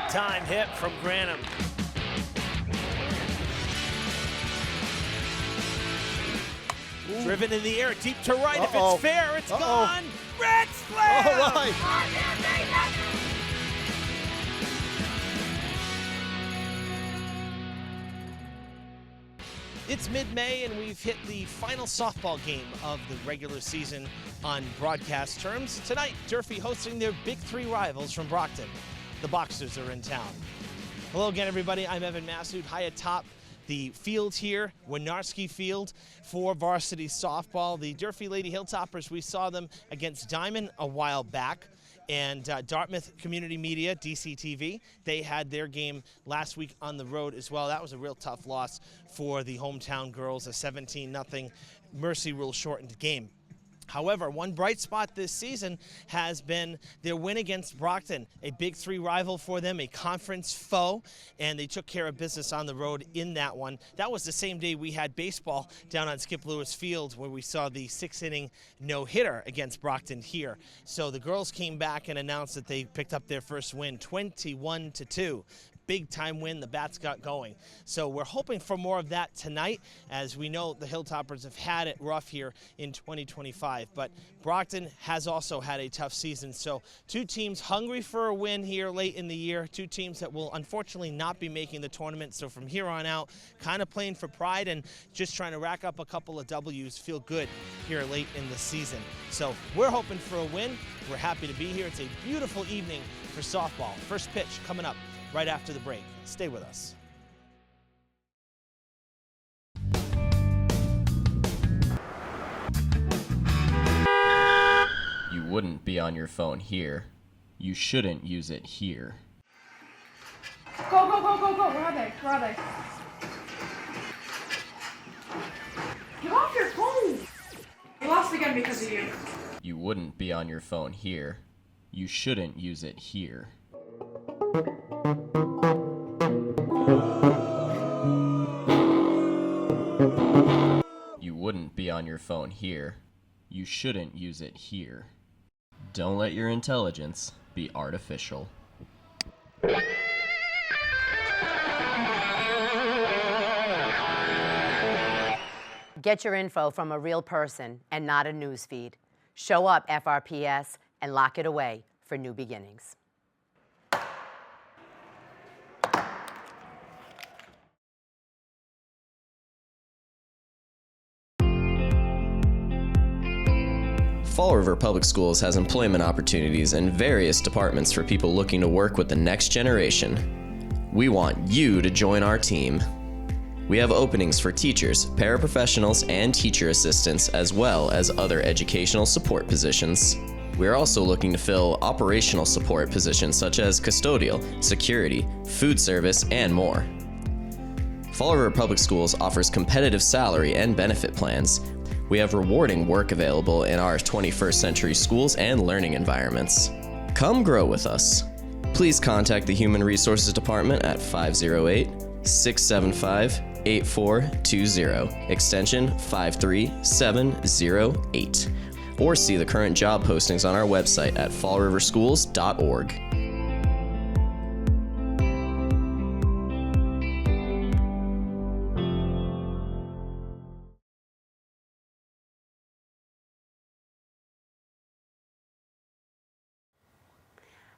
Big-time hit from Granum. Ooh. Driven in the air, deep to right. If it's fair, it's gone. Red slam! All right. It's mid-May, and we've hit the final softball game of the regular season on broadcast terms. Tonight, Durfee hosting their Big Three rivals from Brockton. The Boxers are in town. Hello again, everybody. I'm Evan Massoud, high atop the field here, Winarski Field, for varsity softball. The Durfee Lady Hilltoppers, we saw them against Diamond a while back. And Dartmouth Community Media, DCTV, they had their game last week on the road as well. That was a real tough loss for the hometown girls, a 17-0 mercy rule shortened game. However, one bright spot this season has been their win against Brockton, a Big Three rival for them, a conference foe, and they took care of business on the road in that one. That was the same day we had baseball down on Skip Lewis Field, where we saw the 6-inning no-hitter against Brockton here. So the girls came back and announced that they picked up their first win, 21-2. Big-time win, the Bats got going. So we're hoping for more of that tonight, as we know the Hilltoppers have had it rough here in 2025. But Brockton has also had a tough season. So two teams hungry for a win here late in the year, two teams that will unfortunately not be making the tournament. So from here on out, kind of playing for pride and just trying to rack up a couple of W's, feel good here late in the season. So we're hoping for a win. We're happy to be here. It's a beautiful evening for softball. First pitch coming up right after the break. Stay with us. You wouldn't be on your phone here. You shouldn't use it here. Go, go, go, go, go. Where are they? Where are they? Get off your phone! We lost again because of you. You wouldn't be on your phone here. You shouldn't use it here. You wouldn't be on your phone here. You shouldn't use it here. Don't let your intelligence be artificial. Get your info from a real person and not a newsfeed. Show up, FRPS, and lock it away for new beginnings. Fall River Public Schools has employment opportunities in various departments for people looking to work with the next generation. We want you to join our team. We have openings for teachers, paraprofessionals, and teacher assistants, as well as other educational support positions. We are also looking to fill operational support positions such as custodial, security, food service, and more. Fall River Public Schools offers competitive salary and benefit plans. We have rewarding work available in our 21st century schools and learning environments. Come grow with us. Please contact the Human Resources Department at 508-675-8420, extension 53708, or see the current job postings on our website at fallriverschools.org.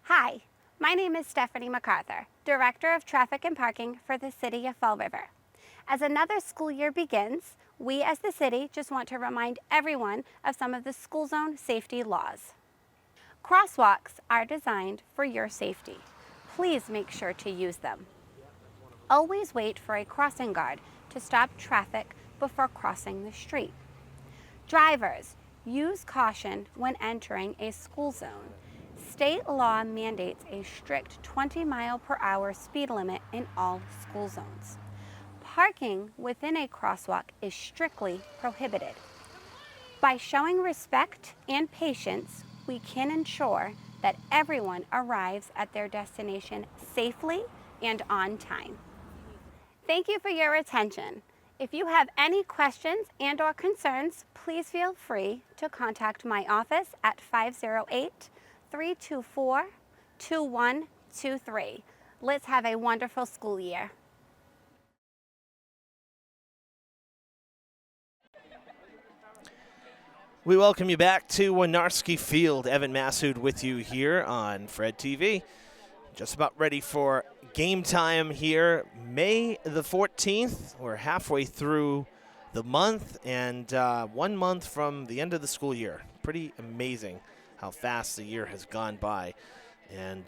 Hi, my name is Stephanie MacArthur, Director of Traffic and Parking for the City of Fall River. As another school year begins, we as the city just want to remind everyone of some of the school zone safety laws. Crosswalks are designed for your safety. Please make sure to use them. Always wait for a crossing guard to stop traffic before crossing the street. Drivers, use caution when entering a school zone. State law mandates a strict 20-mile-per-hour speed limit in all school zones. Parking within a crosswalk is strictly prohibited. By showing respect and patience, we can ensure that everyone arrives at their destination safely and on time. Thank you for your attention. If you have any questions and/or concerns, please feel free to contact my office at 508-324-2123. Let's have a wonderful school year. We welcome you back to Winarski Field. Evan Massoud with you here on Fred TV. Just about ready for game time here. May the 14th. We're halfway through the month and 1 month from the end of the school year. Pretty amazing how fast the year has gone by. And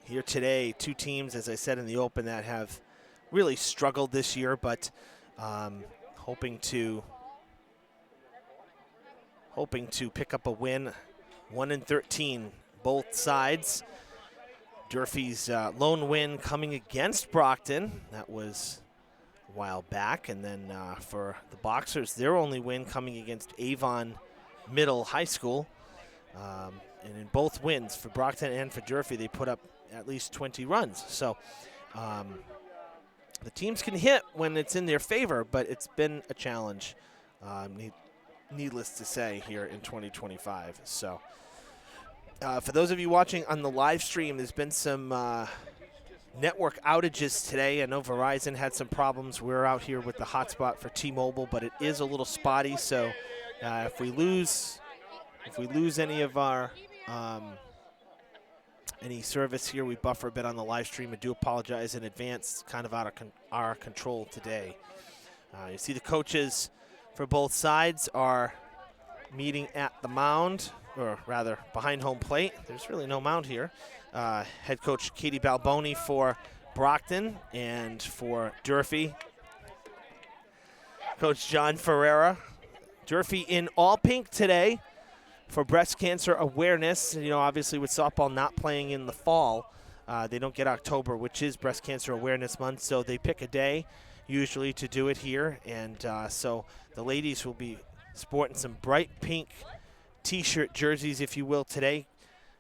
here today, two teams, as I said in the open, that have really struggled this year, but hoping to pick up a win. 1-13, both sides. Durfee's lone win coming against Brockton. That was a while back. And then for the Boxers, their only win coming against Avon Middle High School. And in both wins, for Brockton and for Durfee, they put up at least 20 runs. So the teams can hit when it's in their favor, but it's been a challenge, needless to say, here in 2025. So for those of you watching on the live stream, there's been some network outages today. I know Verizon had some problems. We're out here with the hotspot for T-Mobile, but it is a little spotty. So if we lose any of our any service here, we buffer a bit on the live stream. I do apologize in advance. It's kind of out of our control today. You see the coaches for both sides are meeting at the mound, or rather behind home plate. There's really no mound here. Head coach Katie Balboni for Brockton, and for Durfee, Coach John Ferreira. Durfee in all pink today for breast cancer awareness. You know, obviously with softball not playing in the fall, they don't get October, which is Breast Cancer Awareness Month, so they pick a day usually to do it here. And so the ladies will be sporting some bright pink T-shirt jerseys, if you will, today.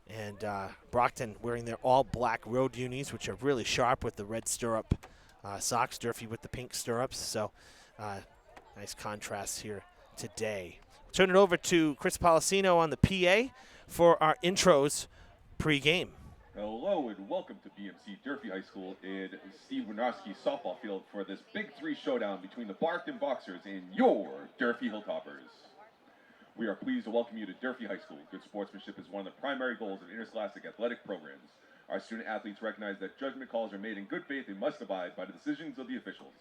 And Brockton wearing their all-black road unis, which are really sharp with the red stirrup socks. Durfee with the pink stirrups. So nice contrast here today. Turn it over to Chris Policino on the PA for our intros pre-game. Hello and welcome to BMC Durfee High School in Steve Winarski softball field for this Big Three showdown between the Brockton Boxers and your Durfee Hilltoppers. We are pleased to welcome you to Durfee High School. Good sportsmanship is one of the primary goals of interscholastic athletic programs. Our student athletes recognize that judgment calls are made in good faith and must abide by the decisions of the officials.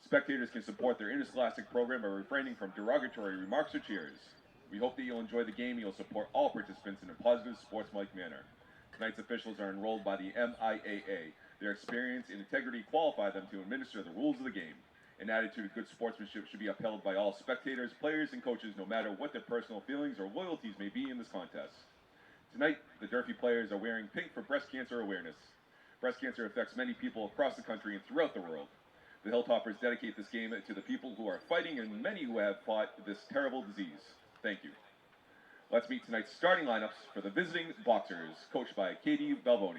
Spectators can support their interscholastic program by refraining from derogatory remarks or cheers. We hope that you'll enjoy the game and you'll support all participants in a positive, sportsmanlike manner. Tonight's officials are enrolled by the MIAA. Their experience and integrity qualify them to administer the rules of the game. An attitude of good sportsmanship should be upheld by all spectators, players, and coaches, no matter what their personal feelings or loyalties may be in this contest. Tonight, the Durfee players are wearing pink for breast cancer awareness. Breast cancer affects many people across the country and throughout the world. The Hilltoppers dedicate this game to the people who are fighting and many who have fought this terrible disease. Thank you. Let's meet tonight's starting lineups for the visiting Boxers, coached by Katie Balboni.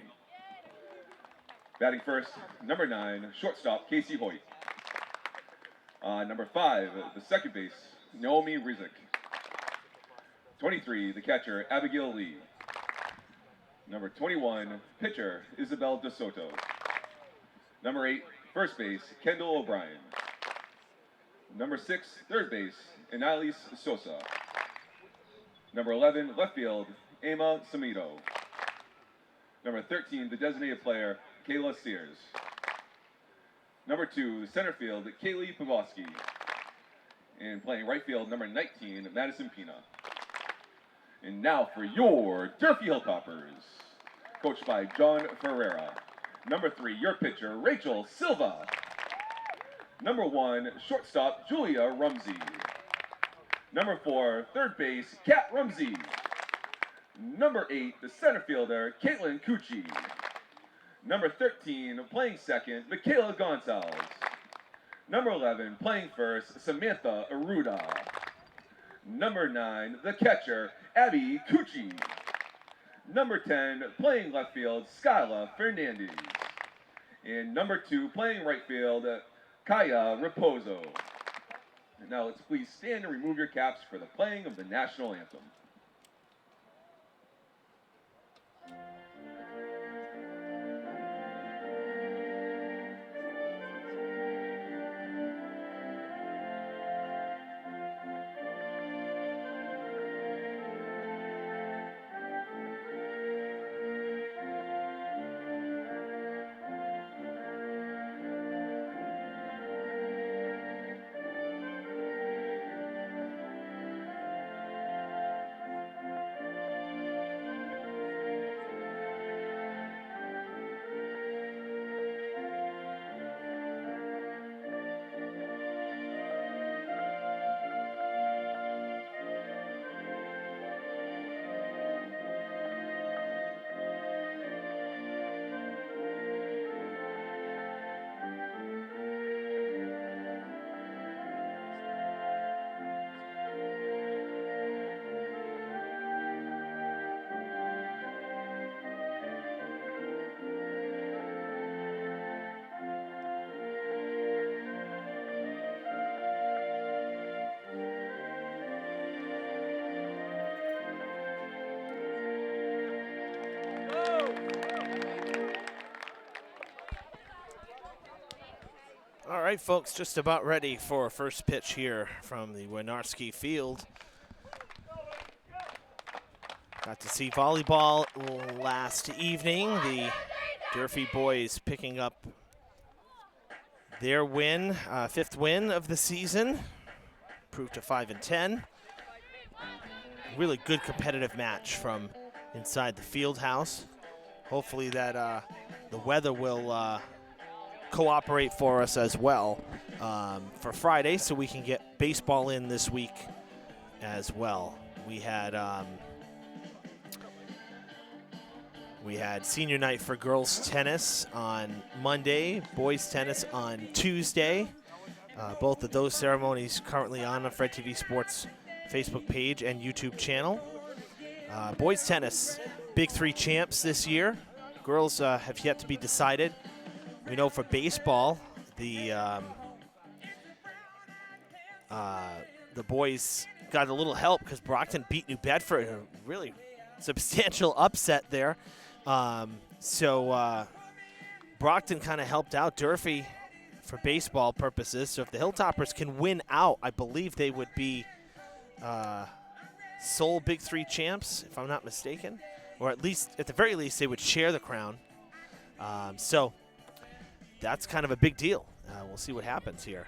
Batting first, number 9, shortstop Casey Hoyt. Number 5, the second base, Naomi Rizik. 23, the catcher, Abigail Lee. Number 21, pitcher, Isabel DeSoto. Number 8, first base, Kendall O'Brien. Number 6, third base, Annalise Sosa. Number 11, left field, Emma Samito. Number 13, the designated player, Kayla Sears. Number 2, the center field, Kaylee Pavoski. And playing right field, number 19, Madison Pina. And now for your Durfee Hilltoppers, coached by John Ferreira. Number 3, your pitcher, Rachel Silva. Number 1, shortstop, Julia Rumsey. Number 4, third base, Kat Rumsey. Number 8, the center fielder, Caitlin Cucci. Number 13, playing second, Michaela Gonzalez. Number 11, playing first, Samantha Aruda. Number 9, the catcher, Abby Cucci. Number 10, playing left field, Skyla Fernandez. And number 2, playing right field, Kaya Raposo. And now let's please stand and remove your caps for the playing of the national anthem. All right, folks, just about ready for first pitch here from the Winarski Field. Got to see volleyball last evening. The Durfee boys picking up their win, fifth win of the season, improved to 5-10. Really good competitive match from inside the field house. Hopefully that the weather will cooperate for us as well for Friday, so we can get baseball in this week as well. We had senior night for girls tennis on Monday, boys tennis on Tuesday. Both of those ceremonies currently on the Fred TV Sports Facebook page and YouTube channel. Boys tennis, Big Three champs this year. Girls have yet to be decided. We know for baseball, the boys got a little help because Brockton beat New Bedford, a really substantial upset there. So Brockton kind of helped out Durfee for baseball purposes. So if the Hilltoppers can win out, I believe they would be sole Big Three champs, if I'm not mistaken. Or at the very least, they would share the crown. So that's kind of a big deal. We'll see what happens here.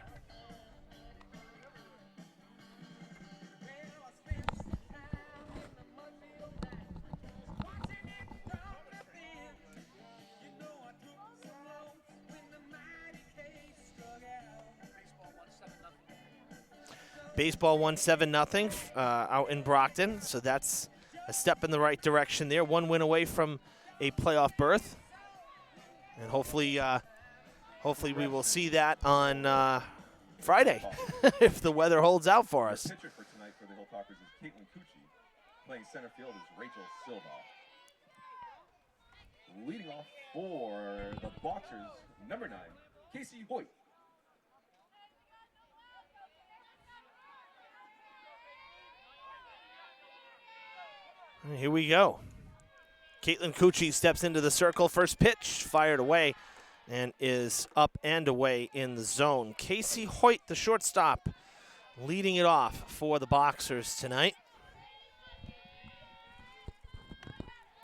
Baseball won 7-0 out in Brockton, so that's a step in the right direction there. One win away from a playoff berth, and hopefully we will see that on Friday if the weather holds out for us. The pitcher for tonight for the Hilltoppers is Caitlin Cucci. Playing center field is Rachel Silva. Leading off for the Boxers, number 9, Casey Hoyt. Here we go. Caitlin Cucci steps into the circle. First pitch fired away and is up and away in the zone. Casey Hoyt, the shortstop, leading it off for the Boxers tonight.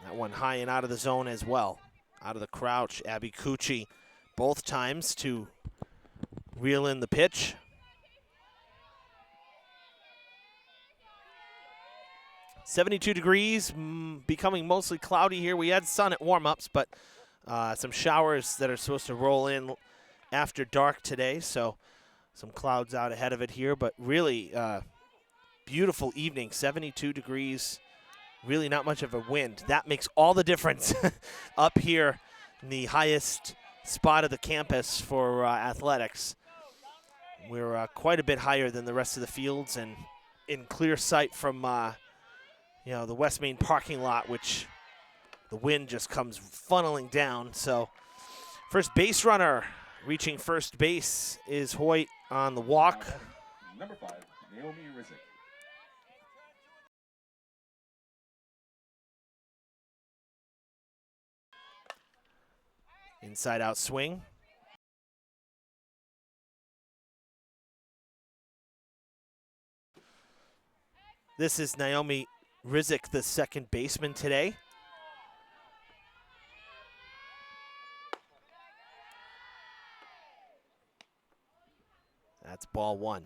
That one high and out of the zone as well. Out of the crouch, Abby Cucci both times to reel in the pitch. 72 degrees, becoming mostly cloudy here. We had sun at warm-ups, but some showers that are supposed to roll in after dark today, so some clouds out ahead of it here. But really beautiful evening, 72 degrees, really not much of a wind. That makes all the difference up here in the highest spot of the campus for athletics. We're quite a bit higher than the rest of the fields and in clear sight from the West Main parking lot, which the wind just comes funneling down. So first base runner reaching first base is Hoyt on the walk. Number 5, Naomi Rizek. Inside out swing. This is Naomi Rizek, the second baseman today. That's ball one.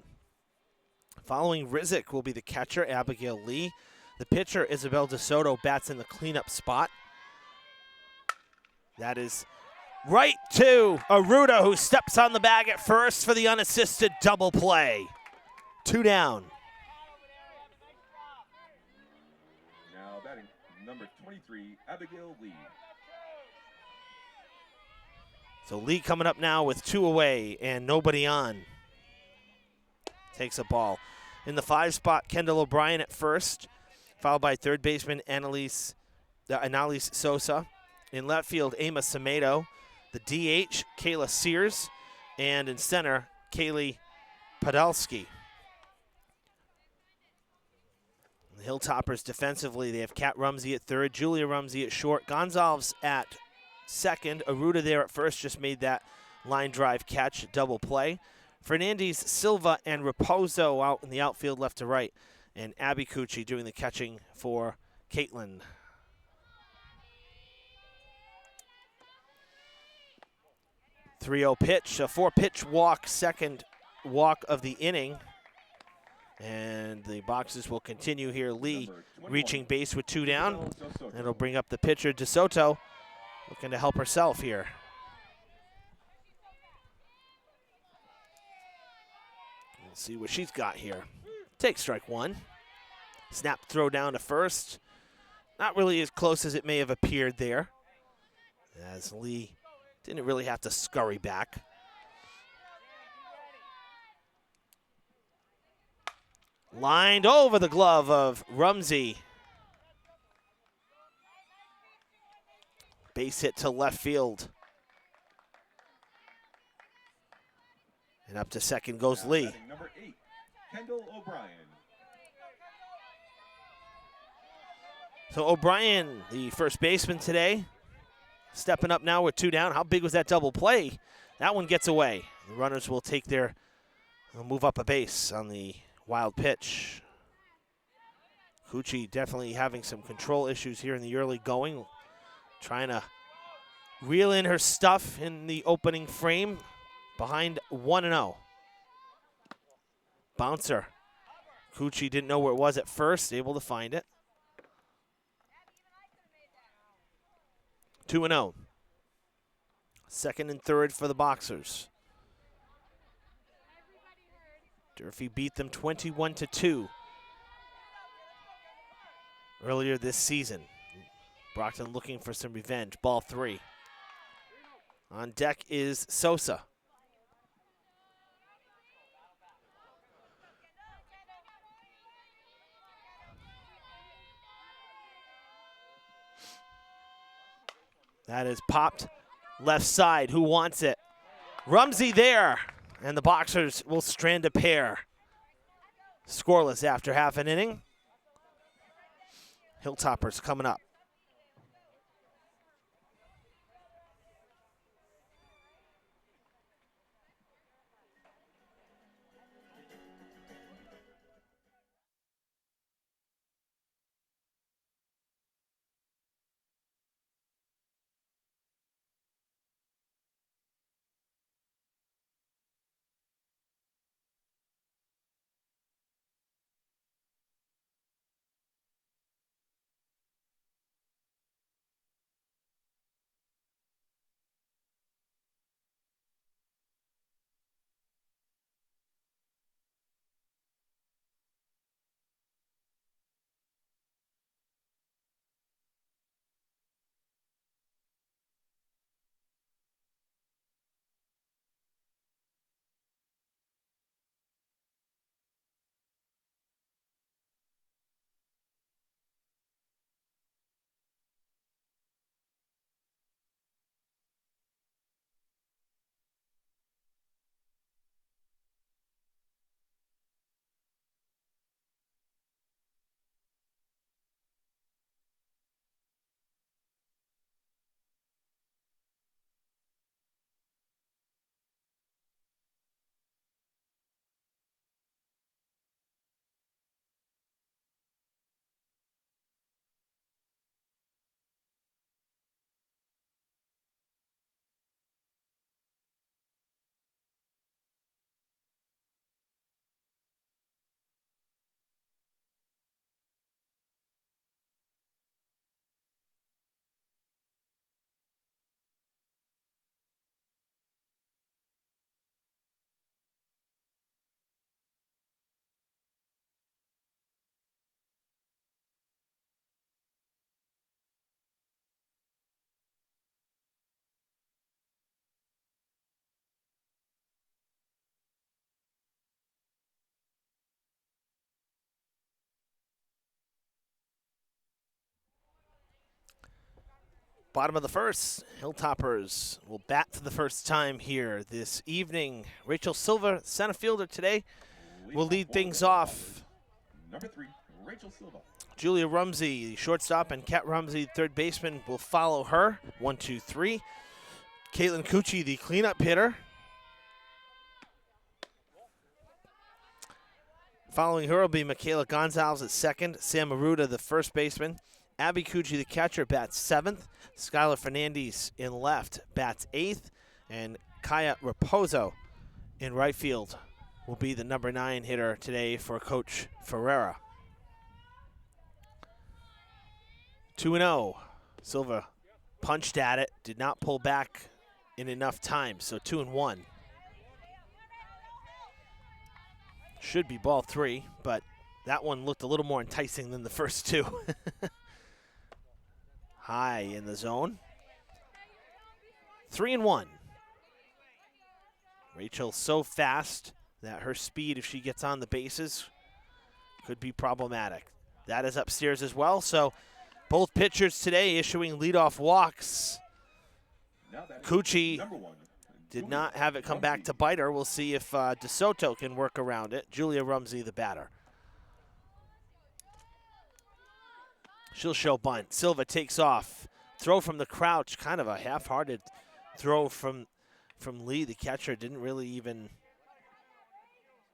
Following Rizek will be the catcher, Abigail Lee. The pitcher, Isabel DeSoto, bats in the cleanup spot. That is right to Aruda, who steps on the bag at first for the unassisted double play. 2 down. Now batting, number 23, Abigail Lee. So Lee coming up now with 2 away and nobody on. Takes a ball. In the 5 spot, Kendall O'Brien at first, followed by third baseman Annalise Sosa. In left field, Ema Semedo. The DH, Kayla Sears. And in center, Kaylee Podolsky. The Hilltoppers defensively, they have Kat Rumsey at third, Julia Rumsey at short, Gonzalez at second. Aruda there at first just made that line drive catch, double play. Fernandez, Silva, and Raposo out in the outfield left to right. And Abby Cucci doing the catching for Caitlin. .30 pitch, a 4-pitch walk, second walk of the inning. And the Boxers will continue here. Lee reaching base with 2 down. And it'll bring up the pitcher, DeSoto, looking to help herself here. Let's see what she's got here. Take strike 1. Snap throw down to first. Not really as close as it may have appeared there, as Lee didn't really have to scurry back. Lined over the glove of Rumsey. Base hit to left field. And up to second goes Lee. Number 8, Kendall O'Brien. So O'Brien, the first baseman today, stepping up now with 2 down. How big was that double play? That one gets away. The runners will they'll move up a base on the wild pitch. Cucci definitely having some control issues here in the early going. Trying to reel in her stuff in the opening frame. Behind 1-0. Bouncer. Cucci didn't know where it was at first, able to find it. 2-0. Second and third for the Boxers. Durfee beat them 21-2 earlier this season. Brockton looking for some revenge. Ball 3. On deck is Sosa. That is popped left side. Who wants it? Rumsey there. And the Boxers will strand a pair. Scoreless after half an inning. Hilltoppers coming up. Bottom of the first, Hilltoppers will bat for the first time here this evening. Rachel Silva, center fielder today, will lead things off. Number 3, Rachel Silva. Julia Rumsey, the shortstop, and Kat Rumsey, third baseman, will follow her. 1, 2, 3. Caitlin Cucci, the cleanup hitter. Following her will be Michaela Gonzalez at second, Sam Maruda, the first baseman. Abby Cucci, the catcher, bats 7th. Skylar Fernandez in left, bats 8th. And Kaya Raposo in right field will be the number 9 hitter today for Coach Ferreira. 2-0. Silva punched at it, did not pull back in enough time, so 2-1. Should be ball 3, but that one looked a little more enticing than the first 2. High in the zone. 3-1. Rachel so fast that her speed, if she gets on the bases, could be problematic. That is upstairs as well, so both pitchers today issuing leadoff walks. Cucci did not have it come back to bite her. We'll see if DeSoto can work around it. Julia Rumsey, the batter. She'll show bunt. Silva takes off. Throw from the crouch, kind of a half-hearted throw from Lee. The catcher didn't really even,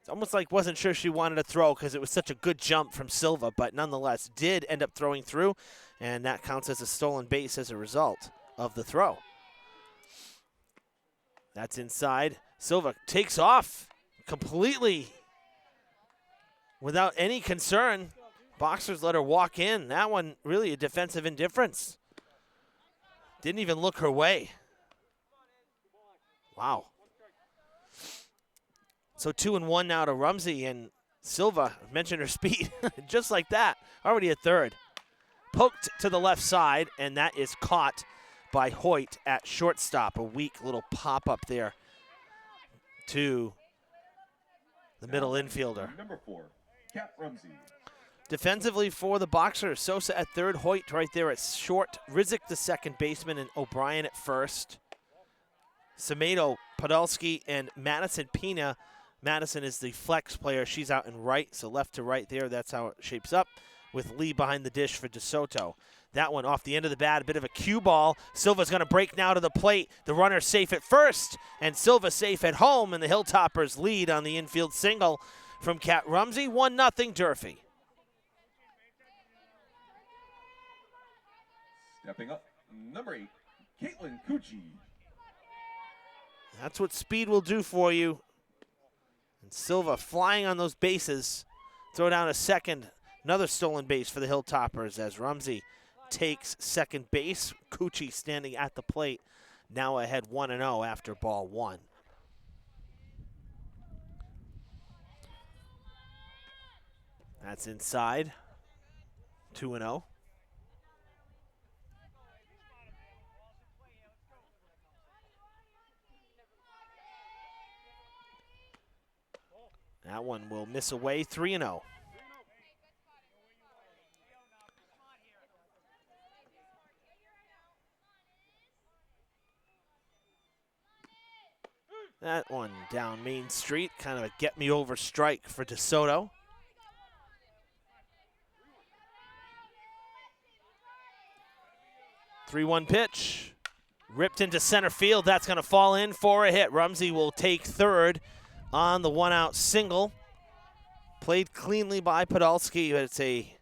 it's almost like wasn't sure she wanted to throw because it was such a good jump from Silva, but nonetheless did end up throwing through, and that counts as a stolen base as a result of the throw. That's inside. Silva takes off completely without any concern. Boxers let her walk in. That one really a defensive indifference. Didn't even look her way. Wow. So 2-1 now to Rumsey, and Silva, mentioned her speed, just like that, already at third. Poked to the left side, and that is caught by Hoyt at shortstop. A weak little pop-up there to the middle infielder. Number 4, Kat Rumsey. Defensively for the Boxers, Sosa at third, Hoyt right there at short, Rizik the second baseman, and O'Brien at first. Semedo, Podolsky, and Madison Pina. Madison is the flex player. She's out in right, so left to right there. That's how it shapes up, with Lee behind the dish for DeSoto. That one off the end of the bat, a bit of a cue ball. Silva's going to break now to the plate. The runner safe at first, and Silva safe at home, and the Hilltoppers lead on the infield single from Kat Rumsey. 1-0 Durfee. Stepping up, number 8, Caitlin Cucci. That's what speed will do for you. And Silva flying on those bases. Throw down a second. Another stolen base for the Hilltoppers as Rumsey takes second base. Cucci standing at the plate. Now ahead 1-0 after ball 1. That's inside. 2-0. That one will miss away, 3-0. That one down Main Street, kind of a get-me-over strike for DeSoto. Three-one pitch, ripped into center field. That's going to fall in for a hit. Rumsey will take third on the one-out single. Played cleanly by Podolsky, but it's a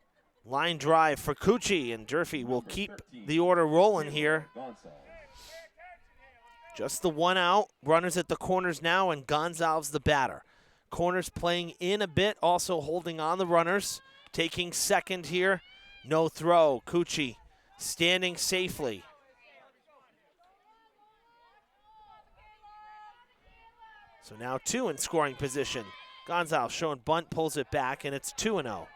line drive for Cucci, and Durfee will keep the order rolling here. Just the one out. Runners at the corners now, and Gonzalez the batter. Corners playing in a bit, also holding on the runners. Taking second here. No throw. Cucci standing safely. So now 2 in scoring position. Gonzalez showing bunt, pulls it back, and it's 2-0.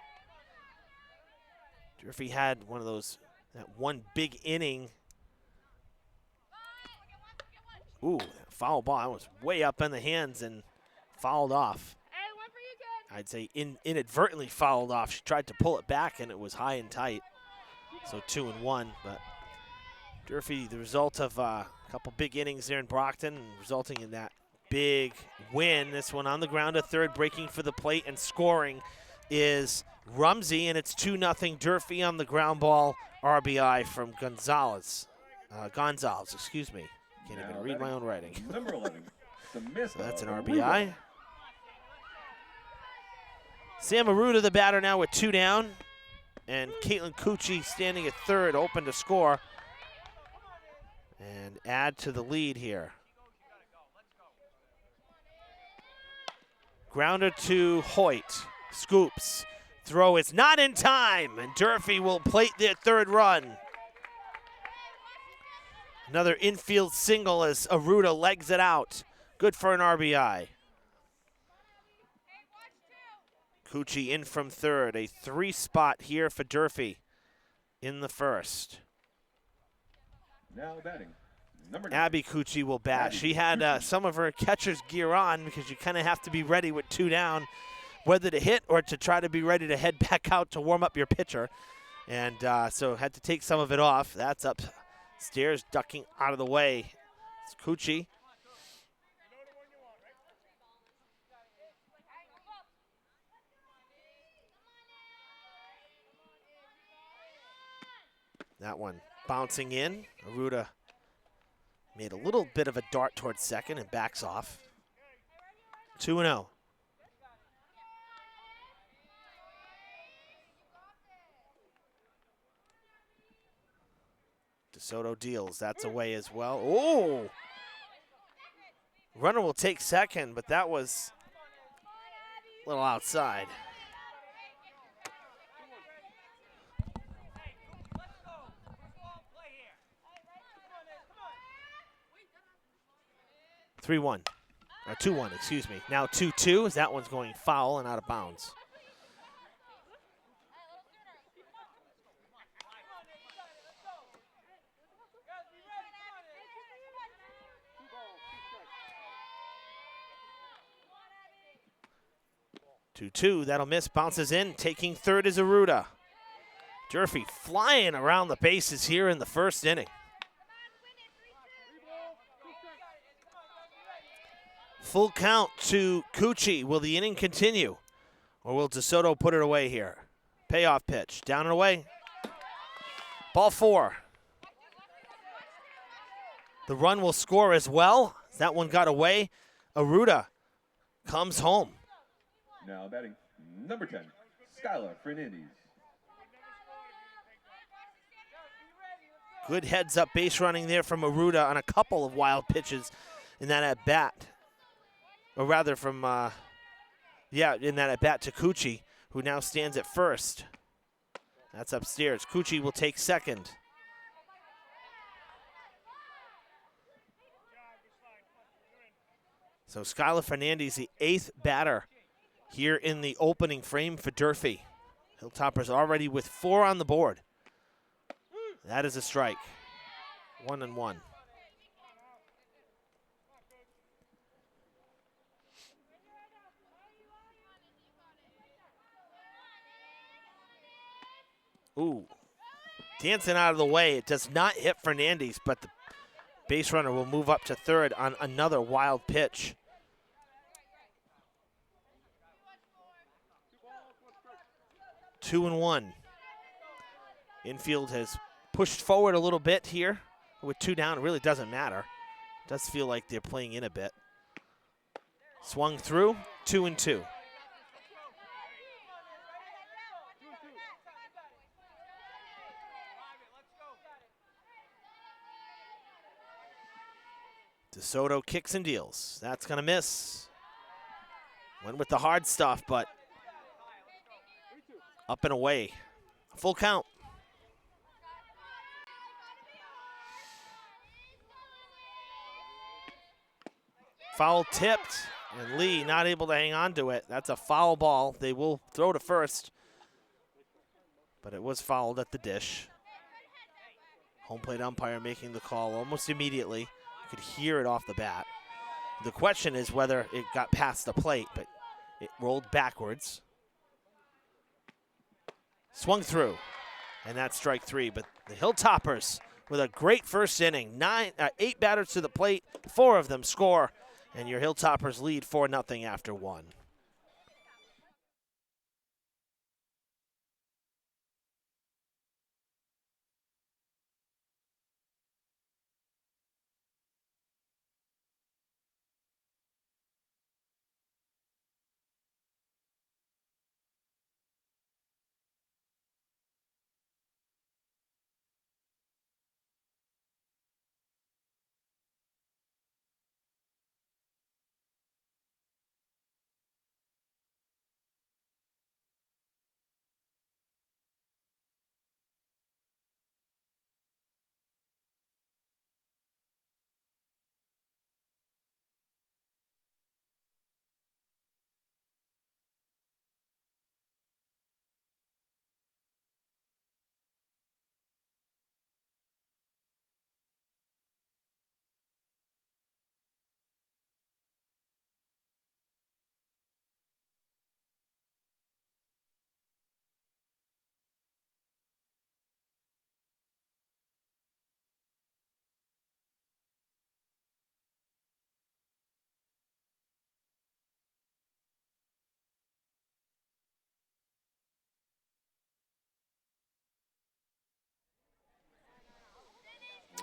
Durfee had one of those, that one big inning. Ooh, foul ball. That was way up in the hands and fouled off. I'd say inadvertently fouled off. She tried to pull it back, and it was high and tight. So 2-1, but Durfee, the result of a couple big innings there in Brockton, resulting in that big win. This one on the ground at third, breaking for the plate and scoring is Rumsey, and it's 2-0 Durfee on the ground ball RBI from Gonzalez, excuse me. Can't Now even read my own writing. Number 11, the miss. So that's an RBI. Sam Aruda, the batter, now with 2 down. And Caitlin Cucci standing at third, open to score. And add to the lead here. Grounder to Hoyt. Scoops. Throw is not in time, and Durfee will plate their 3rd run. Another infield single as Aruda legs it out. Good for an RBI. Cucci in from third. A 3-spot here for Durfee in the first. Now batting, number 9. Abby Cucci will bat. Abby She had some of her catcher's gear on because you kind of have to be ready with 2 down, whether to hit or to try to be ready to head back out to warm up your pitcher. And so had to take some of it off. That's upstairs, ducking out of the way. It's Cucci. That one bouncing in. Aruda made a little bit of a dart towards second and backs off. 2-0. DeSoto deals. That's away as well. Oh! Runner will take second, but that was a little outside. Or 2-1, excuse me. Now 2-2 as that one's going foul and out of bounds. That'll miss, bounces in, taking third is Aruda. Durfee flying around the bases here in the first inning. Full count to Cucci. Will the inning continue? Or will DeSoto put it away here? Payoff pitch, down and away. Ball 4. The run will score as well. That one got away. Aruda comes home. Now batting, number 10, Skylar Fernandez. Good heads-up base running there from Aruda on a couple of wild pitches in that at-bat. Or rather from, in that at-bat to Cucci, who now stands at first. That's upstairs. Cucci will take second. So Skylar Fernandez, the 8th batter here in the opening frame for Durfee. Hilltoppers already with 4 on the board. That is a strike. 1-1. Ooh. Dancing out of the way. It does not hit Fernandez, but the base runner will move up to third on another wild pitch. Two and one. Infield has pushed forward a little bit here. With 2 down, it really doesn't matter. It does feel like they're playing in a bit. Swung through, 2-2. DeSoto kicks and deals. That's going to miss. Went with the hard stuff, but up and away. Full count. Foul tipped, and Lee not able to hang on to it. That's a foul ball. They will throw to first, but it was fouled at the dish. Home plate umpire making the call almost immediately. You could hear it off the bat. The question is whether it got past the plate, but it rolled backwards. Swung through, and that's strike 3. But the Hilltoppers with a great first inning. 8 batters to the plate, 4 of them score, and your Hilltoppers lead 4-0 after 1.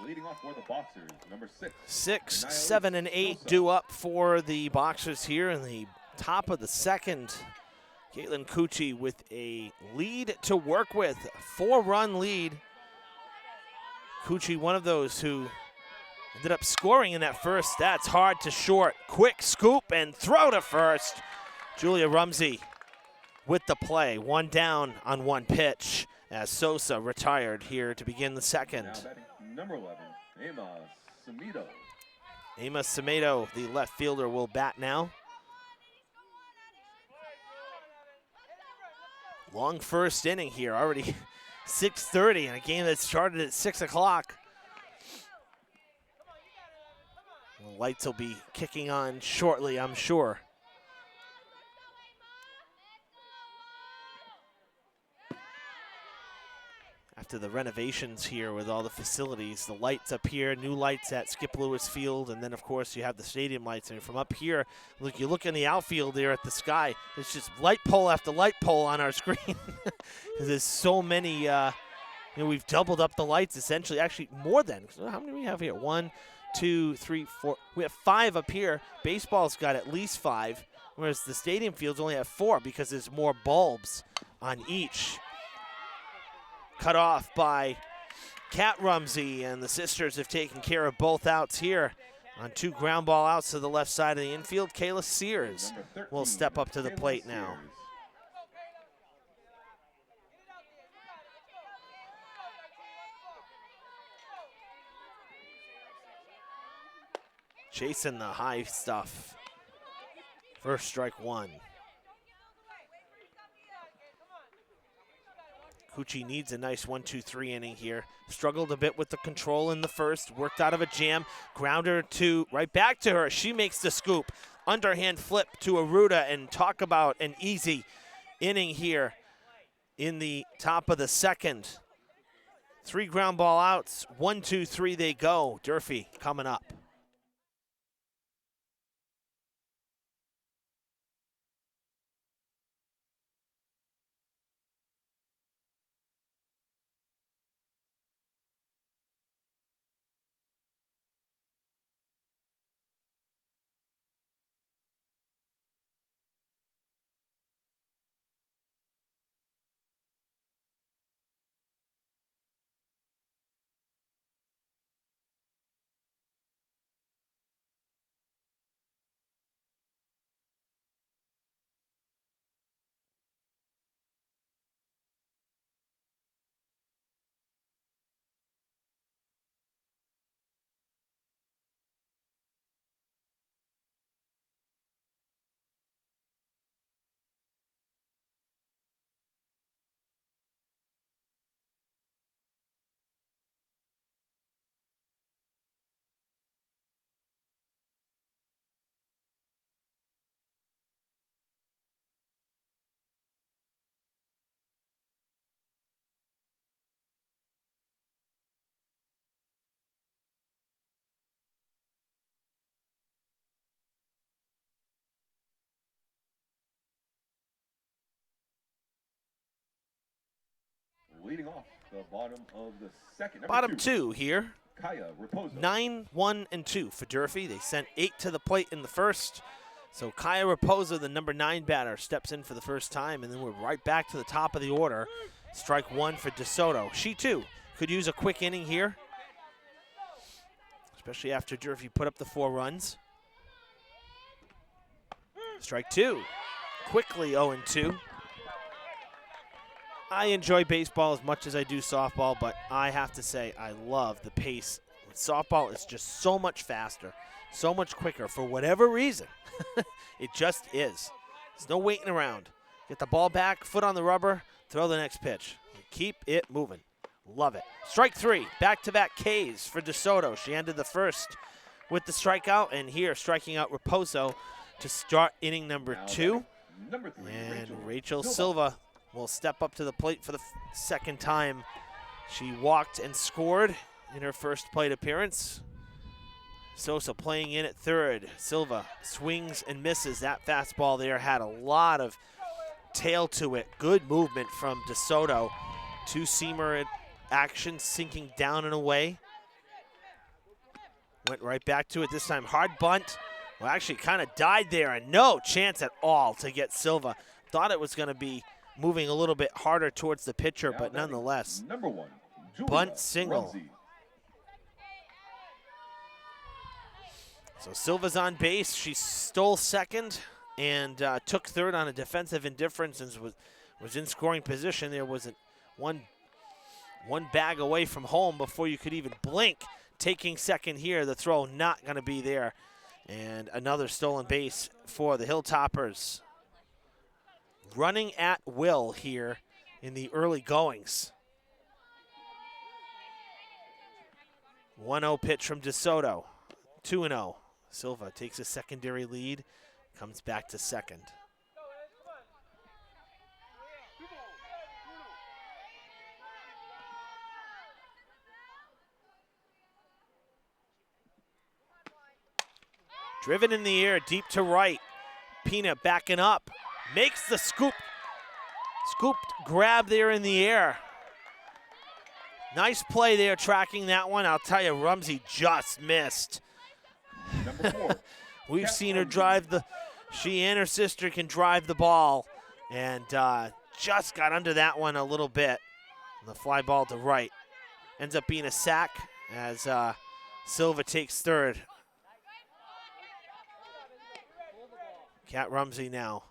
Leading off for the Boxers, number 6. 6, 7, and 8 due up for the Boxers here in the top of the second. Caitlin Cucci with a lead to work with, 4-run lead. Cucci, one of those who ended up scoring in that first. That's hard to short. Quick scoop and throw to first. Julia Rumsey with the play. 1 down on 1 pitch as Sosa retired here to begin the second. Now batting number 11, Emma Samido. Emma Samido, the left fielder, will bat now. Long first inning here, already 6:30 in a game that started at 6 o'clock. The lights will be kicking on shortly, I'm sure. After the renovations here with all the facilities, the lights up here, new lights at Skip Lewis Field, and then of course you have the stadium lights. And from up here, look, you look in the outfield there at the sky, it's just light pole after light pole on our screen. Because there's so many, we've doubled up the lights essentially, actually more than. So how many do we have here? 1, 2, 3, 4. We have 5 up here. Baseball's got at least 5, whereas the stadium fields only have 4 because there's more bulbs on each. Cut off by Kat Rumsey, and the sisters have taken care of both outs here on 2 ground ball outs to the left side of the infield. Kayla Sears will step up to the plate now. Chasing the high stuff. First strike 1. Cucci needs a nice 1-2-3 inning here. Struggled a bit with the control in the first. Worked out of a jam. Grounder to right back to her. She makes the scoop. Underhand flip to Aruda, and talk about an easy inning here in the top of the second. 3 ground ball outs. 1-2-3 they go. Durfee coming up. Leading off the bottom of the second. Bottom 2 here. Kaya Raposo. 9, 1, and 2 for Durfee. They sent 8 to the plate in the first. So Kaya Raposo, the number 9 batter, steps in for the first time, and then we're right back to the top of the order. Strike 1 for DeSoto. She, too, could use a quick inning here, especially after Durfee put up the 4 runs. Strike 2. Quickly 0-2. I enjoy baseball as much as I do softball, but I have to say I love the pace. Softball is just so much faster, so much quicker for whatever reason. It just is. There's no waiting around. Get the ball back, foot on the rubber, throw the next pitch. Keep it moving. Love it. Strike 3, back-to-back Ks for DeSoto. She ended the first with the strikeout, and here striking out Raposo to start inning number 2. Number 3, and Rachel Silva will step up to the plate for the second time. She walked and scored in her first plate appearance. Sosa playing in at third. Silva swings and misses. That fastball there had a lot of tail to it. Good movement from DeSoto. 2-seamer action, sinking down and away. Went right back to it this time. Hard bunt. Well, actually kind of died there, and no chance at all to get Silva. Thought it was going to be moving a little bit harder towards the pitcher, but nonetheless. Number 1, Bunt single. Rumsey. So Silva's on base. She stole second and took third on a defensive indifference and was in scoring position. There was one bag away from home before you could even blink. Taking second here, the throw not going to be there. And another stolen base for the Hilltoppers. Running at will here in the early goings. 1-0 pitch from DeSoto. 2-0. Silva takes a secondary lead, comes back to second. Driven in the air, deep to right. Pina backing up, makes the scooped grab there in the air. Nice play there, tracking that one. I'll tell you, Rumsey just missed. Number 4. We've seen her drive she and her sister can drive the ball, and just got under that one a little bit. The fly ball to right. Ends up being a sack as Silva takes third. Cat Rumsey now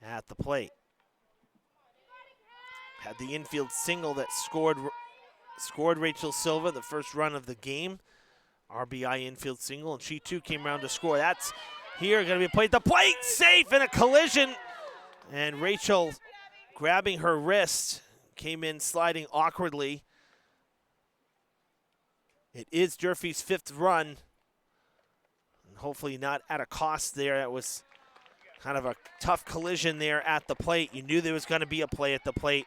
at the plate. Had the infield single that scored Rachel Silva the first run of the game. RBI infield single, and she too came around to score. That's here, going to be a play at the plate, safe in a collision. And Rachel grabbing her wrist, came in sliding awkwardly. It is Durfee's 5th run. And hopefully not at a cost there. That was kind of a tough collision there at the plate. You knew there was going to be a play at the plate.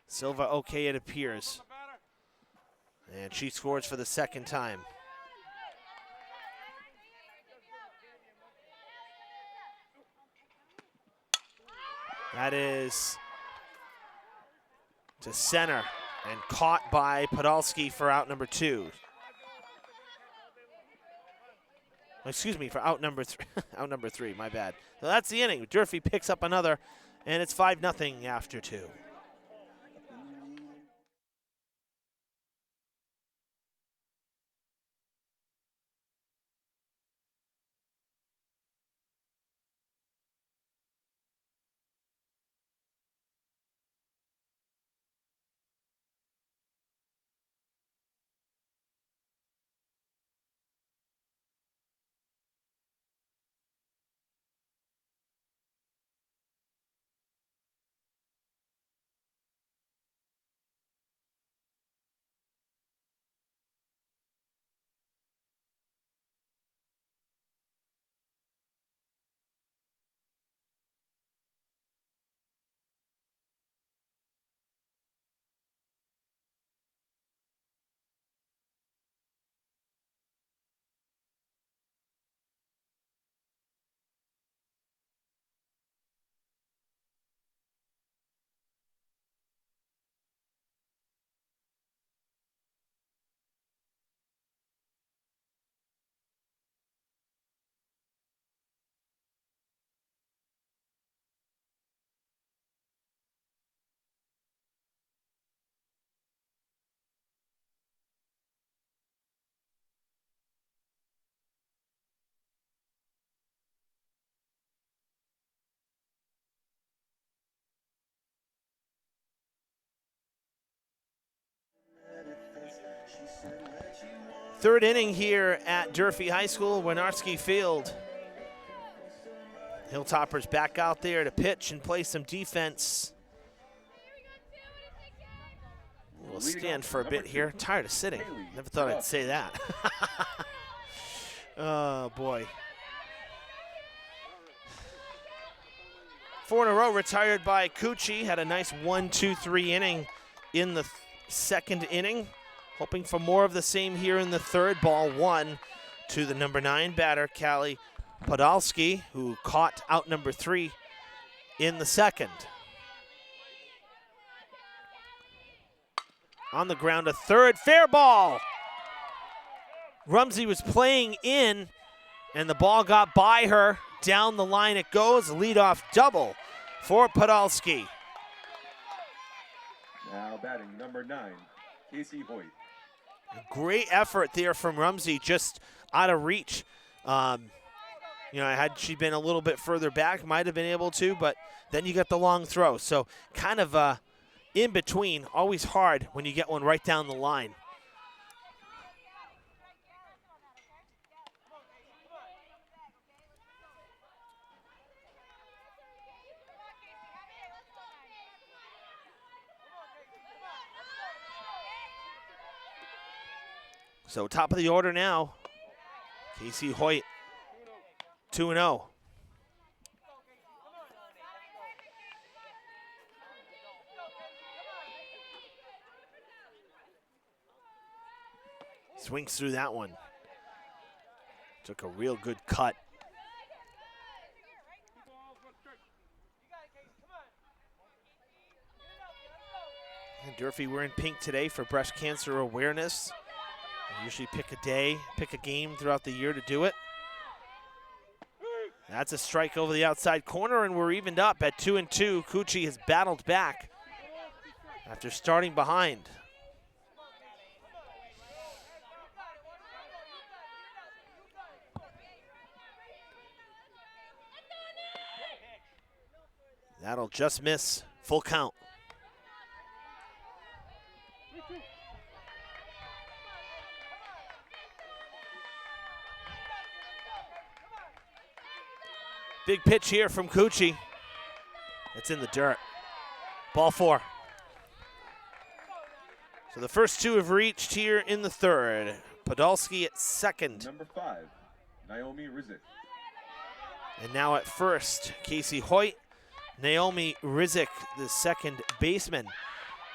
Silva okay, it appears. And she scores for the second time. That is to center and caught by Podolsky for out number 2. Excuse me, for out number 3. Out number 3, my bad. So that's the inning. Durfee picks up another, and it's 5-0 after 2. Third inning here at Durfee High School, Winarski Field. Hilltoppers back out there to pitch and play some defense. We'll stand for a bit here. Tired of sitting. Never thought I'd say that. Oh, boy. 4 in a row retired by Cucci. Had a nice 1-2-3 inning in the second inning. Hoping for more of the same here in the third. Ball 1 to the number 9 batter, Callie Podolsky, who caught out number 3 in the second. On the ground, a third, fair ball. Rumsey was playing in, and the ball got by her. Down the line it goes. Leadoff double for Podolsky. Now batting number 9, Casey Hoyt. Great effort there from Rumsey, just out of reach. Had she been a little bit further back, might have been able to, but then you get the long throw. So kind of in between, always hard when you get one right down the line. So top of the order now, Casey Hoyt, 2-0. Swings through that one. Took a real good cut. And Durfee, we're in pink today for breast cancer awareness. We usually pick a game throughout the year to do it. That's a strike over the outside corner, and we're evened up at 2-2. Cucci has battled back after starting behind. That'll just miss. Full count. Big pitch here from Cucci. It's in the dirt. Ball 4. So the first two have reached here in the third. Podolsky at second. Number 5, Naomi Rizik. And now at first, Casey Hoyt. Naomi Rizik, the second baseman.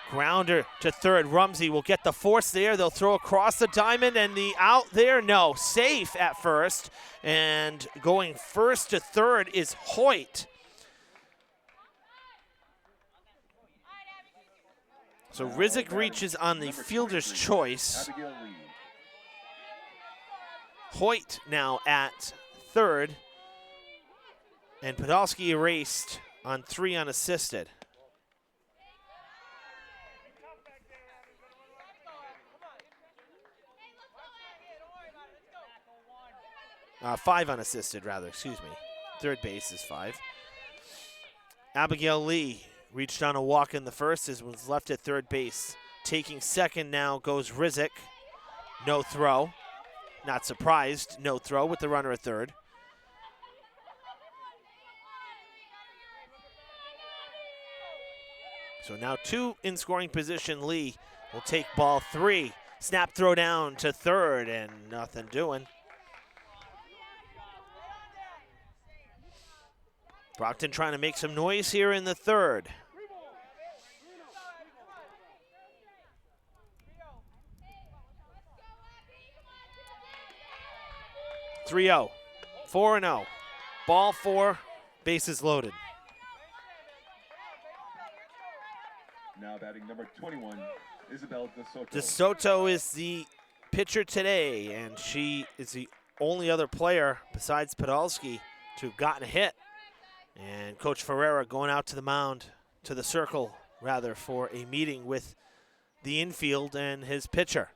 Grounder to third. Rumsey will get the force there. They'll throw across the diamond, and the out there, no. Safe at first. And going first to third is Hoyt. So Rizik reaches on the fielder's choice. Hoyt now at third. And Podolsky erased on 3 unassisted. 5 unassisted, rather, excuse me. Third base is 5. Abigail Lee reached on a walk in the first, as was left at third base. Taking second now goes Rizik. No throw. Not surprised, no throw with the runner at third. So now 2 in scoring position. Lee will take ball 3. Snap throw down to third, and nothing doing. Brockton trying to make some noise here in the third. (3-0), 4-0. Ball 4, bases loaded. Now batting number 21, Isabel DeSoto. DeSoto is the pitcher today, and she is the only other player besides Podolsky to have gotten a hit. And Coach Ferreira going out to the mound, to the circle, rather, for a meeting with the infield and his pitcher.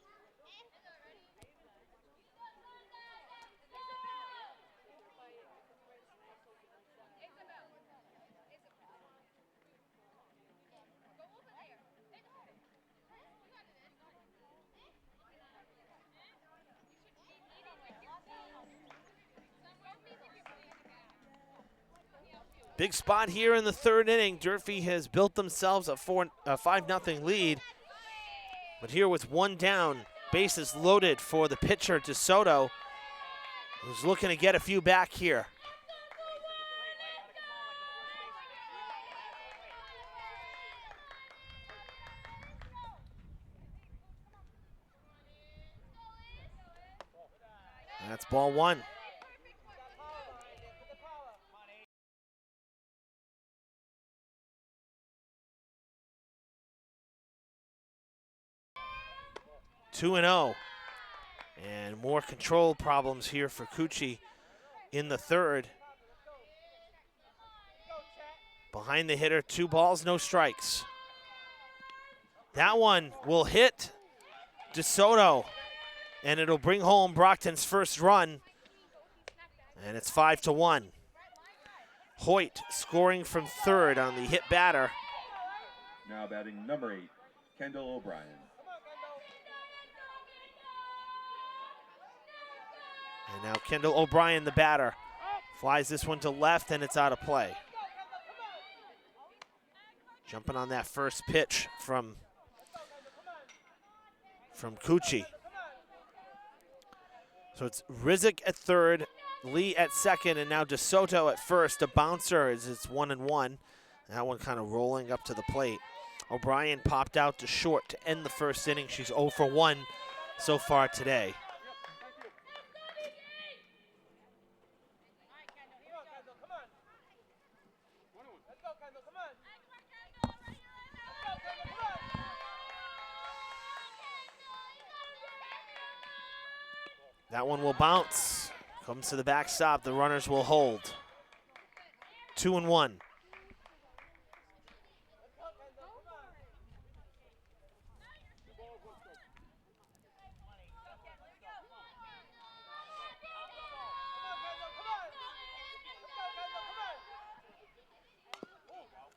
Big spot here in the third inning. Durfee has built themselves a 5-0 lead. But here with 1 down, bases loaded for the pitcher, DeSoto, who's looking to get a few back here. And that's ball 1. (2-0). And more control problems here for Cucci in the third. Behind the hitter, 2 balls, no strikes. That one will hit DeSoto, and it'll bring home Brockton's first run, and it's 5-1. Hoyt scoring from third on the hit batter. Now batting number 8, Kendall O'Brien. And now Kendall O'Brien, the batter, flies this one to left, and it's out of play. Jumping on that first pitch from Cucci. So it's Rizik at third, Lee at second, and now DeSoto at first. A bouncer as it's 1-1. That one kind of rolling up to the plate. O'Brien popped out to short to end the first inning. She's 0 for 1 so far today. That one will bounce. Comes to the backstop. The runners will hold. 2-1.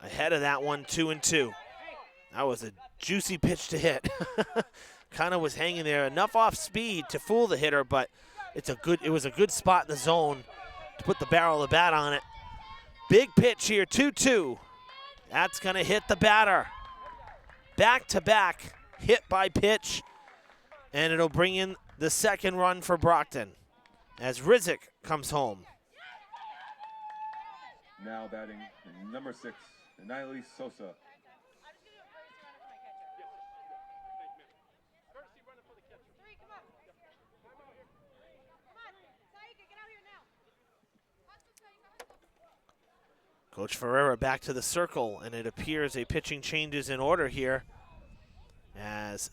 Ahead of that one, 2-2. That was a juicy pitch to hit. Kind of was hanging there, enough off speed to fool the hitter, but it was a good spot in the zone to put the barrel of the bat on it. Big pitch here, 2-2. That's going to hit the batter. Back-to-back hit by pitch, and it'll bring in the second run for Brockton as Rizik comes home. Now batting number 6, Niley Sosa. Coach Ferreira back to the circle, and it appears a pitching change is in order here as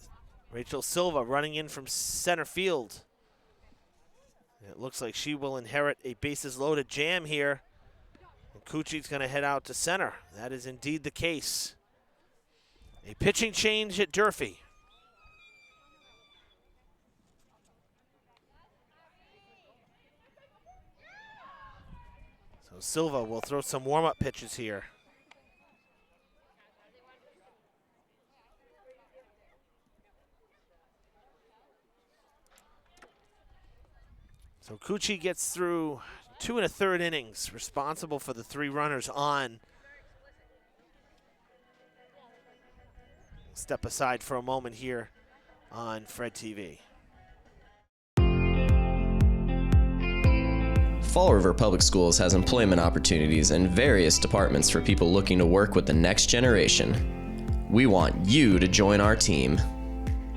Rachel Silva running in from center field. It looks like she will inherit a bases-loaded jam here, and Cucci's going to head out to center. That is indeed the case. A pitching change at Durfee. So Silva will throw some warm-up pitches here. So Cucci gets through 2 1/3 innings, responsible for the 3 runners on. Step aside for a moment here on Fred TV. Fall River Public Schools has employment opportunities in various departments for people looking to work with the next generation. We want you to join our team.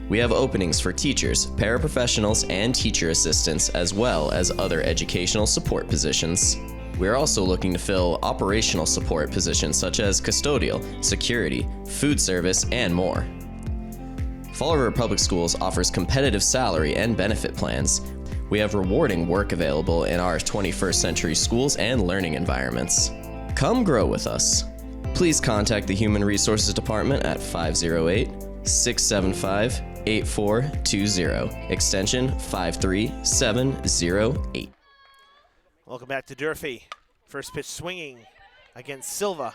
We have openings for teachers, paraprofessionals, and teacher assistants, as well as other educational support positions. We're also looking to fill operational support positions such as custodial, security, food service, and more. Fall River Public Schools offers competitive salary and benefit plans. We have rewarding work available in our 21st century schools and learning environments. Come grow with us. Please contact the Human Resources Department at 508-675-8420, extension 53708. Welcome back to Durfee. First pitch swinging against Silva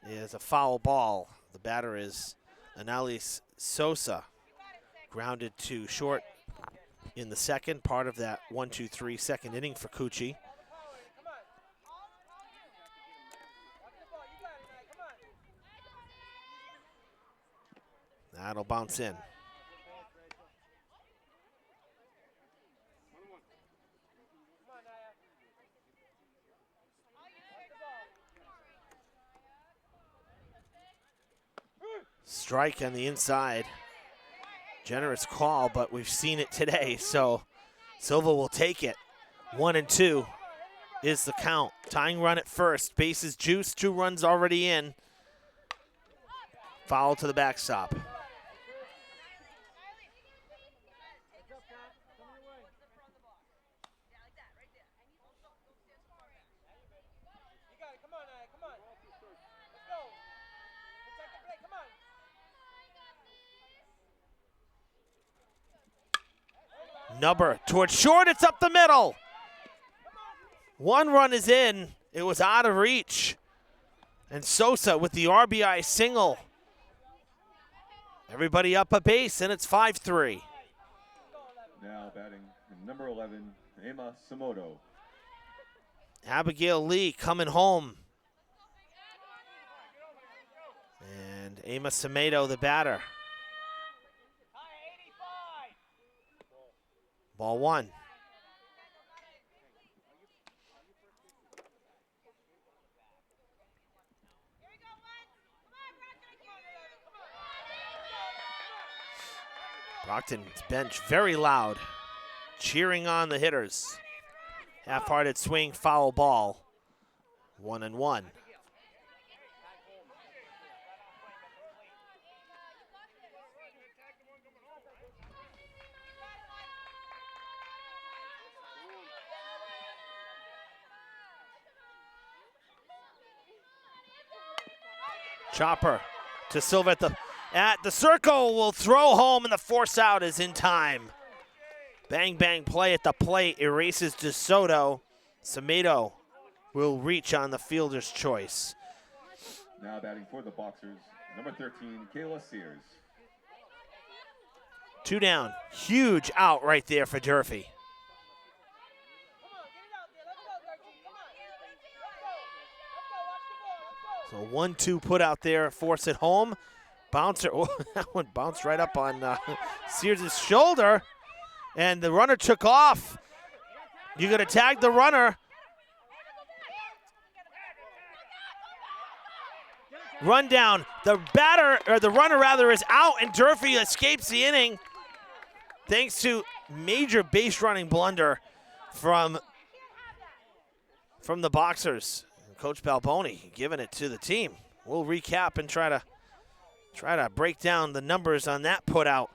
is a foul ball. The batter is Analis Sosa, grounded to short in the second, part of that 1-2-3 second inning for Cucci. That'll bounce in. Strike on the inside. Generous call, but we've seen it today, so Silva will take it. 1-2 is the count. Tying run at first. Bases juiced, 2 runs already in. Foul to the backstop. Nubber towards short, it's up the middle. One run is in, it was out of reach. And Sosa with the RBI single. Everybody up a base, and it's 5-3. Now batting number 11, Emma Samoto. Abigail Lee coming home. And Emma Samedo, the batter. Ball one. Brockton's bench very loud, cheering on the hitters. Half-hearted swing, foul ball. 1-1. Chopper to Silva at the circle, will throw home, and the force out is in time. Bang, bang play at the plate, erases DeSoto. Samedo will reach on the fielder's choice. Now batting for the Boxers, number 13, Kayla Sears. 2 down, huge out right there for Durfee. So 1-2 put out there, force it home. Bouncer, oh, that one bounced right up on Sears' shoulder, and the runner took off. You're gonna tag the runner. Run down, the runner rather is out, and Durfee escapes the inning thanks to major base running blunder from the Boxers. Coach Balboni giving it to the team. We'll recap and try to break down the numbers on that put out.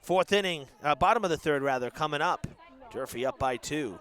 Fourth inning, bottom of the third rather, coming up. Durfee up by 2.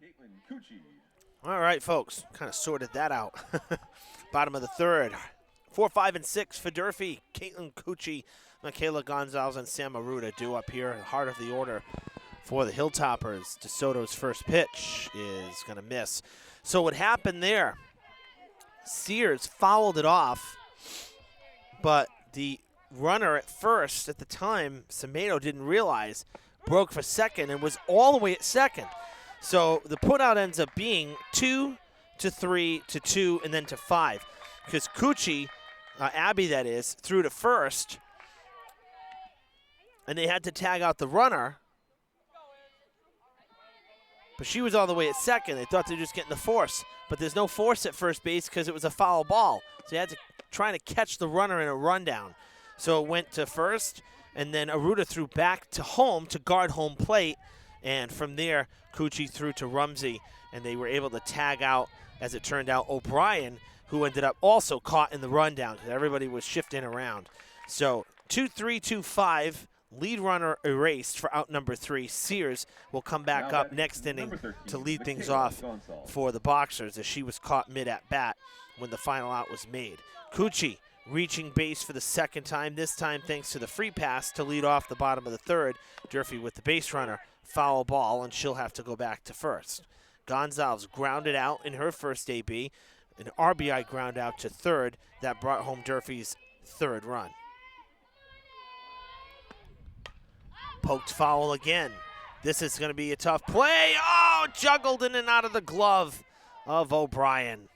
Caitlin Cucci. All right, folks, kind of sorted that out. Bottom of the third. 4, 5, and 6 for Durfee. Caitlin Cucci, Michaela Gonzalez, and Sam Aruda due up here in the heart of the order for the Hilltoppers. DeSoto's first pitch is going to miss. So what happened there, Sears fouled it off, but the runner at first, at the time, Samedo didn't realize, broke for second and was all the way at second. So the putout ends up being 2 to 3 to 2 and then to 5, because Cucci, Abby that is, threw to first, and they had to tag out the runner, but she was all the way at second. They thought they were just getting the force, but there's no force at first base because it was a foul ball. So they had to try to catch the runner in a rundown. So it went to first, and then Aruda threw back to home to guard home plate, and from there, Cucci threw to Rumsey, and they were able to tag out, as it turned out, O'Brien, who ended up also caught in the rundown because everybody was shifting around. So 2-3, 2-5, lead runner erased for out number 3. Sears will come back up next inning to lead things off for the Boxers, as she was caught mid-at-bat when the final out was made. Cucci reaching base for the second time, this time thanks to the free pass to lead off the bottom of the third. Durfee with the base runner, foul ball, and she'll have to go back to first. Gonzalez grounded out in her first AB, an RBI ground out to third that brought home Durfee's third run. Poked foul again. This is going to be a tough play. Oh, juggled in and out of the glove of O'Brien.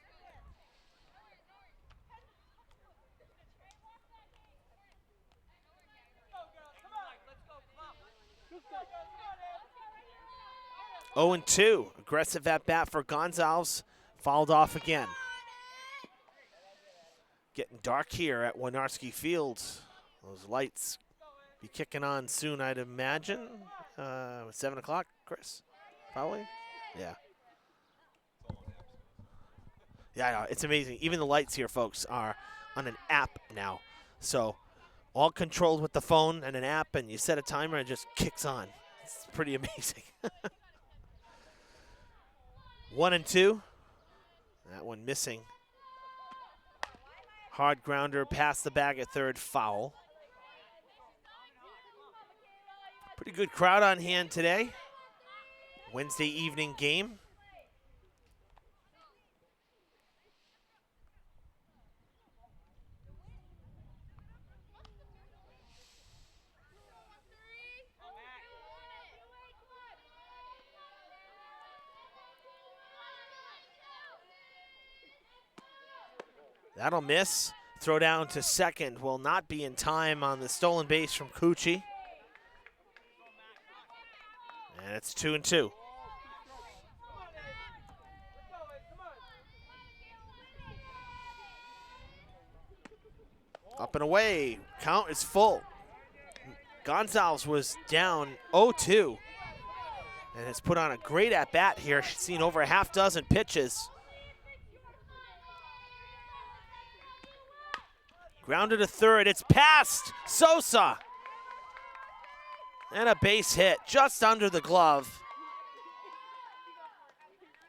Oh, and 2. Aggressive at bat for Gonzalez. Fouled off again. Getting dark here at Winarski Field. Those lights be kicking on soon, I'd imagine. 7 o'clock, Chris? Probably? Yeah. Yeah, I know. It's amazing. Even the lights here, folks, are on an app now. So all controlled with the phone and an app, and you set a timer and it just kicks on. It's pretty amazing. 1 and 2. That one missing. Hard grounder past the bag at third, foul. Pretty good crowd on hand today. Wednesday evening game. That'll miss. Throw down to second will not be in time on the stolen base from Cucci. And it's 2 and 2. Up and away. Count is full. Gonzalez was down 0-2 and has put on a great at-bat here. She's seen over a half dozen pitches. Grounded to third. It's past Sosa. And a base hit just under the glove.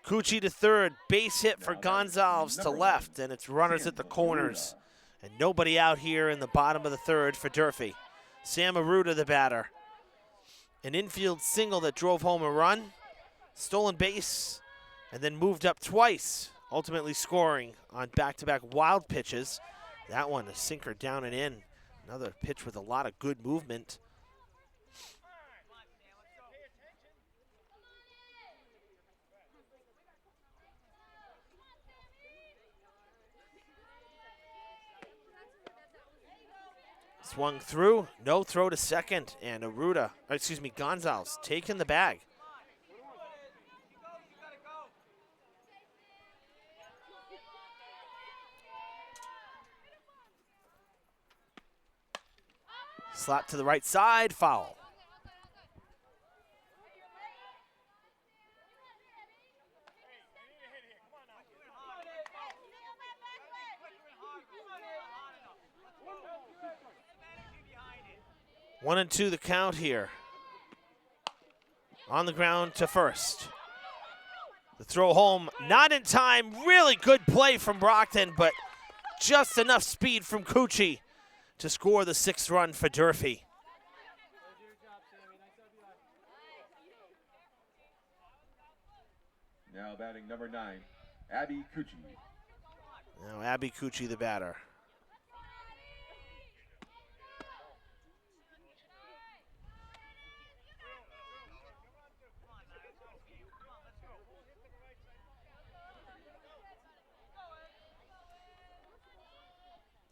Cucci to third. Base hit for Gonzalez to left, and it's runners at the corners. And nobody out here in the bottom of the third for Durfee. Sam Aruda, the batter. An infield single that drove home a run. Stolen base, and then moved up twice, ultimately scoring on back-to-back wild pitches. That one, a sinker down and in. Another pitch with a lot of good movement. Swung through, no throw to second, and Gonzalez taking the bag. Slap to the right side, foul. One and 2 the count here. On the ground to first. The throw home, not in time. Really good play from Brockton, but just enough speed from Cucci to score the 6th run for Durfee. Now batting number 9, Abby Cucci. Now Abby Cucci, the batter.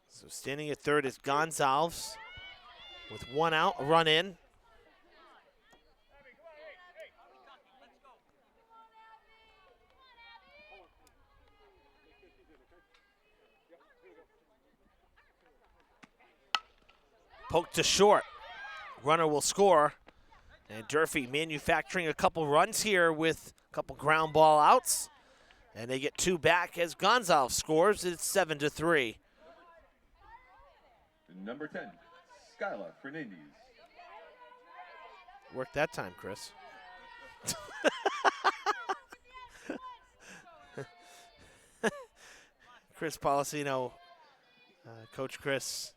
So standing at third is Gonzalez with 1 out, a run in. Poke to short. Runner will score. And Durfee manufacturing a couple runs here with a couple ground ball outs. And they get 2 back as Gonzalez scores. It's 7-3. Number 10, Skyla Fernandez. Worked that time, Chris. Chris Policino Coach Chris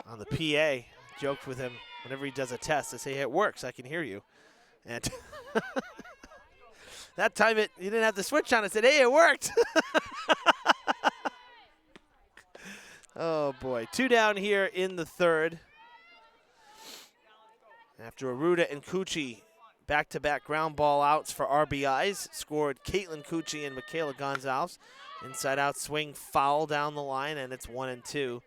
on the PA joked with him whenever he does a test. I say, hey, it works. I can hear you. And that time you didn't have the switch on. I said, hey, it worked. Oh, boy. 2 down here in the third. After Aruda and Cucci back-to-back ground ball outs for RBIs, scored Caitlin Cucci and Michaela Gonzalez. Inside-out swing foul down the line, and it's 1-2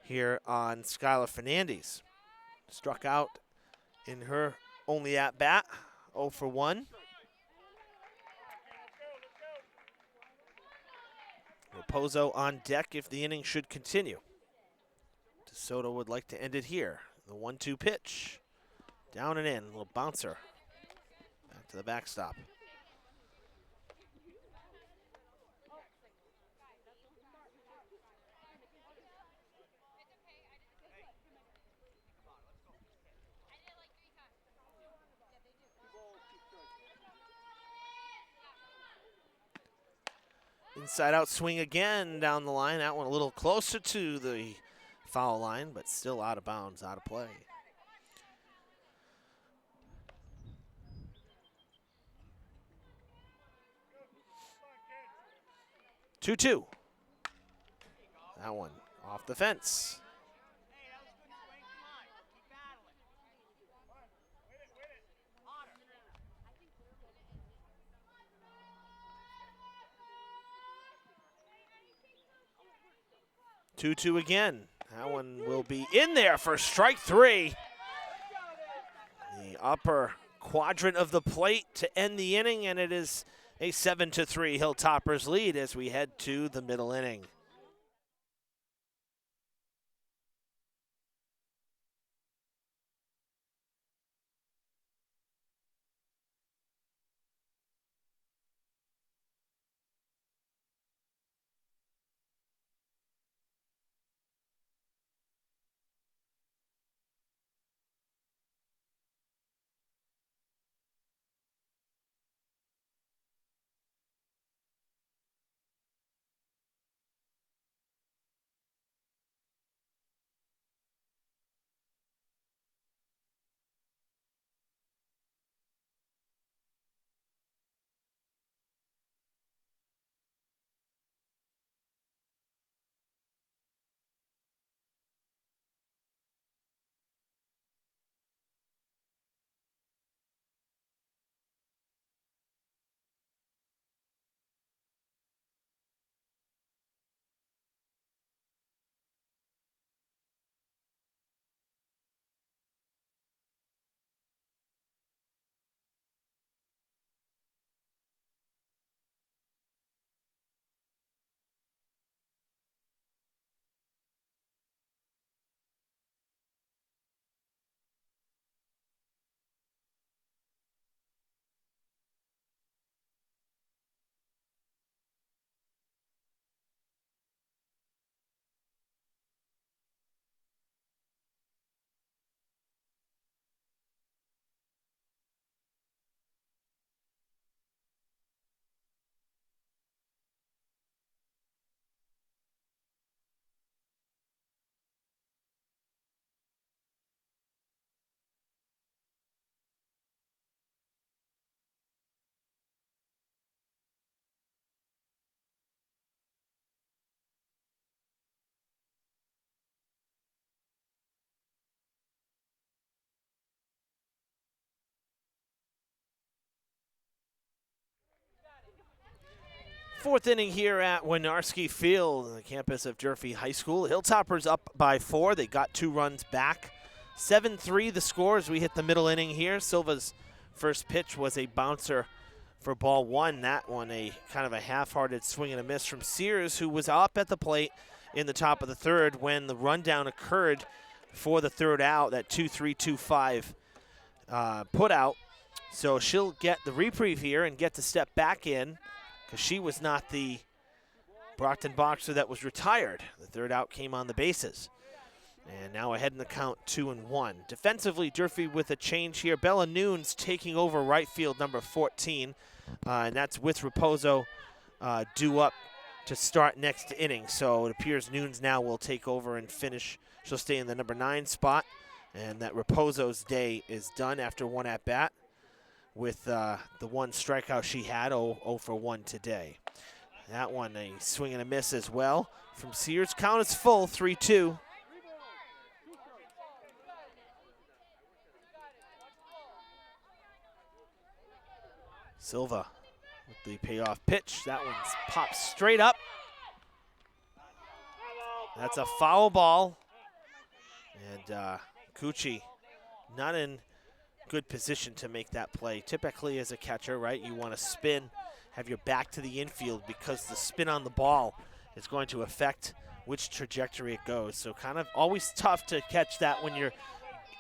here on Skylar Fernandez. Struck out in her only at-bat, 0 for 1. Raposo on deck if the inning should continue. DeSoto would like to end it here. The 1-2 pitch. Down and in, a little bouncer. Back to the backstop. Inside out swing again down the line. That one a little closer to the foul line, but still out of bounds, out of play. Two. That one off the fence. Two again. That one will be in there for strike 3. The upper quadrant of the plate to end the inning, and it is a 7-3 Hilltoppers lead as we head to the middle inning. Fourth inning here at Winarski Field, the campus of Durfee High School. Hilltoppers up by 4. They got 2 runs back. 7-3 the score as we hit the middle inning here. Silva's first pitch was a bouncer for ball 1. That one a kind of a half-hearted swing and a miss from Sears, who was up at the plate in the top of the third when the rundown occurred for the third out, that 2-3, 2-5 put out. So she'll get the reprieve here and get to step back in, because she was not the Brockton boxer that was retired. The third out came on the bases. And now ahead in the count, 2-1. Defensively, Durfee with a change here. Bella Noons taking over right field, number 14. And that's with Raposo due up to start next inning. So it appears Nunes now will take over and finish. She'll stay in the number 9 spot. And that Raposo's day is done after one at-bat with the one strikeout she had, 0 for 1 today. That one, a swing and a miss as well from Sears. Count is full, 3-2. Silva with the payoff pitch. That one's popped straight up. That's a foul ball. And Cucci not in good position to make that play. Typically as a catcher, right, you want to spin, have your back to the infield because the spin on the ball is going to affect which trajectory it goes. So kind of always tough to catch that when you're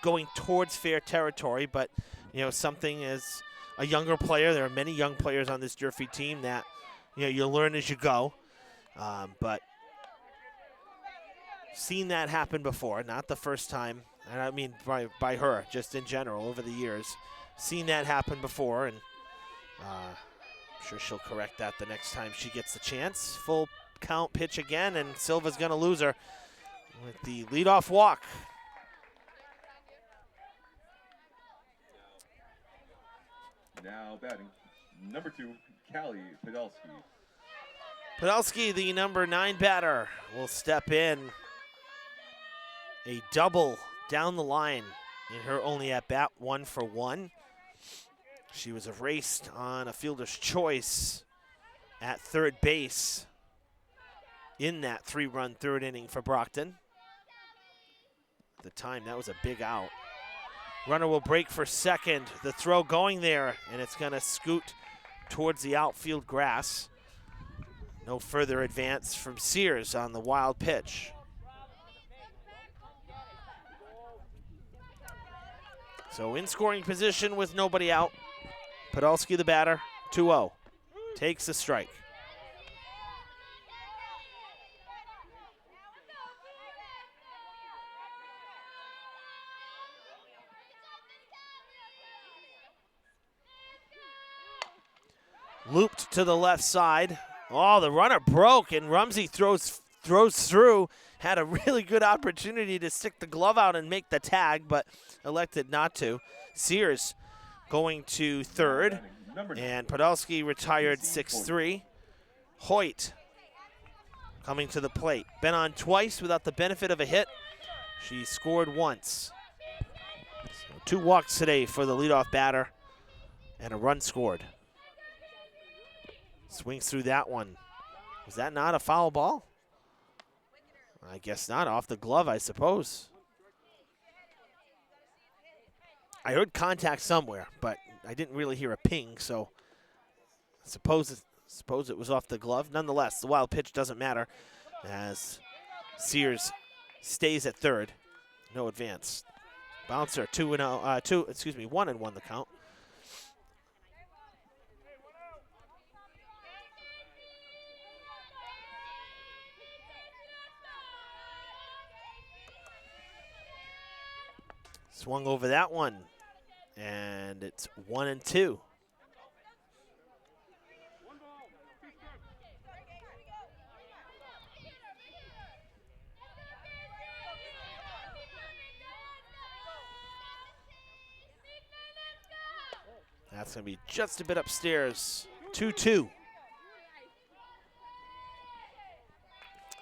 going towards fair territory, but you know, something as a younger player, there are many young players on this Durfee team that, you know, you learn as you go. But seen that happen before, not the first time, and I mean by her, just in general over the years. Seen that happen before, and I'm sure she'll correct that the next time she gets the chance. Full count pitch again, and Silva's gonna lose her with the leadoff walk. Now batting, number 2, Callie Podolsky. Podolsky, the number 9 batter, will step in. A double down the line in her only at-bat, 1 for 1. She was erased on a fielder's choice at third base in that 3-run third inning for Brockton. At the time, that was a big out. Runner will break for second. The throw going there, and it's going to scoot towards the outfield grass. No further advance from Sears on the wild pitch. So in scoring position with nobody out. Podolsky the batter, 2-0. Takes the strike. Looped to the left side. Oh, the runner broke, and Rumsey throws through. Had a really good opportunity to stick the glove out and make the tag, but elected not to. Sears going to third, and Podolsky retired 6-3. Hoyt coming to the plate. Been on twice without the benefit of a hit. She scored once. So 2 walks today for the leadoff batter, and a run scored. Swings through that one. Was that not a foul ball? I guess not. Off the glove, I suppose. I heard contact somewhere, but I didn't really hear a ping, so I suppose it was off the glove. Nonetheless, the wild pitch doesn't matter as Sears stays at third. No advance. Bouncer 1-1 the count. Swung over that one, and it's 1-2. That's going to be just a bit upstairs, 2-2.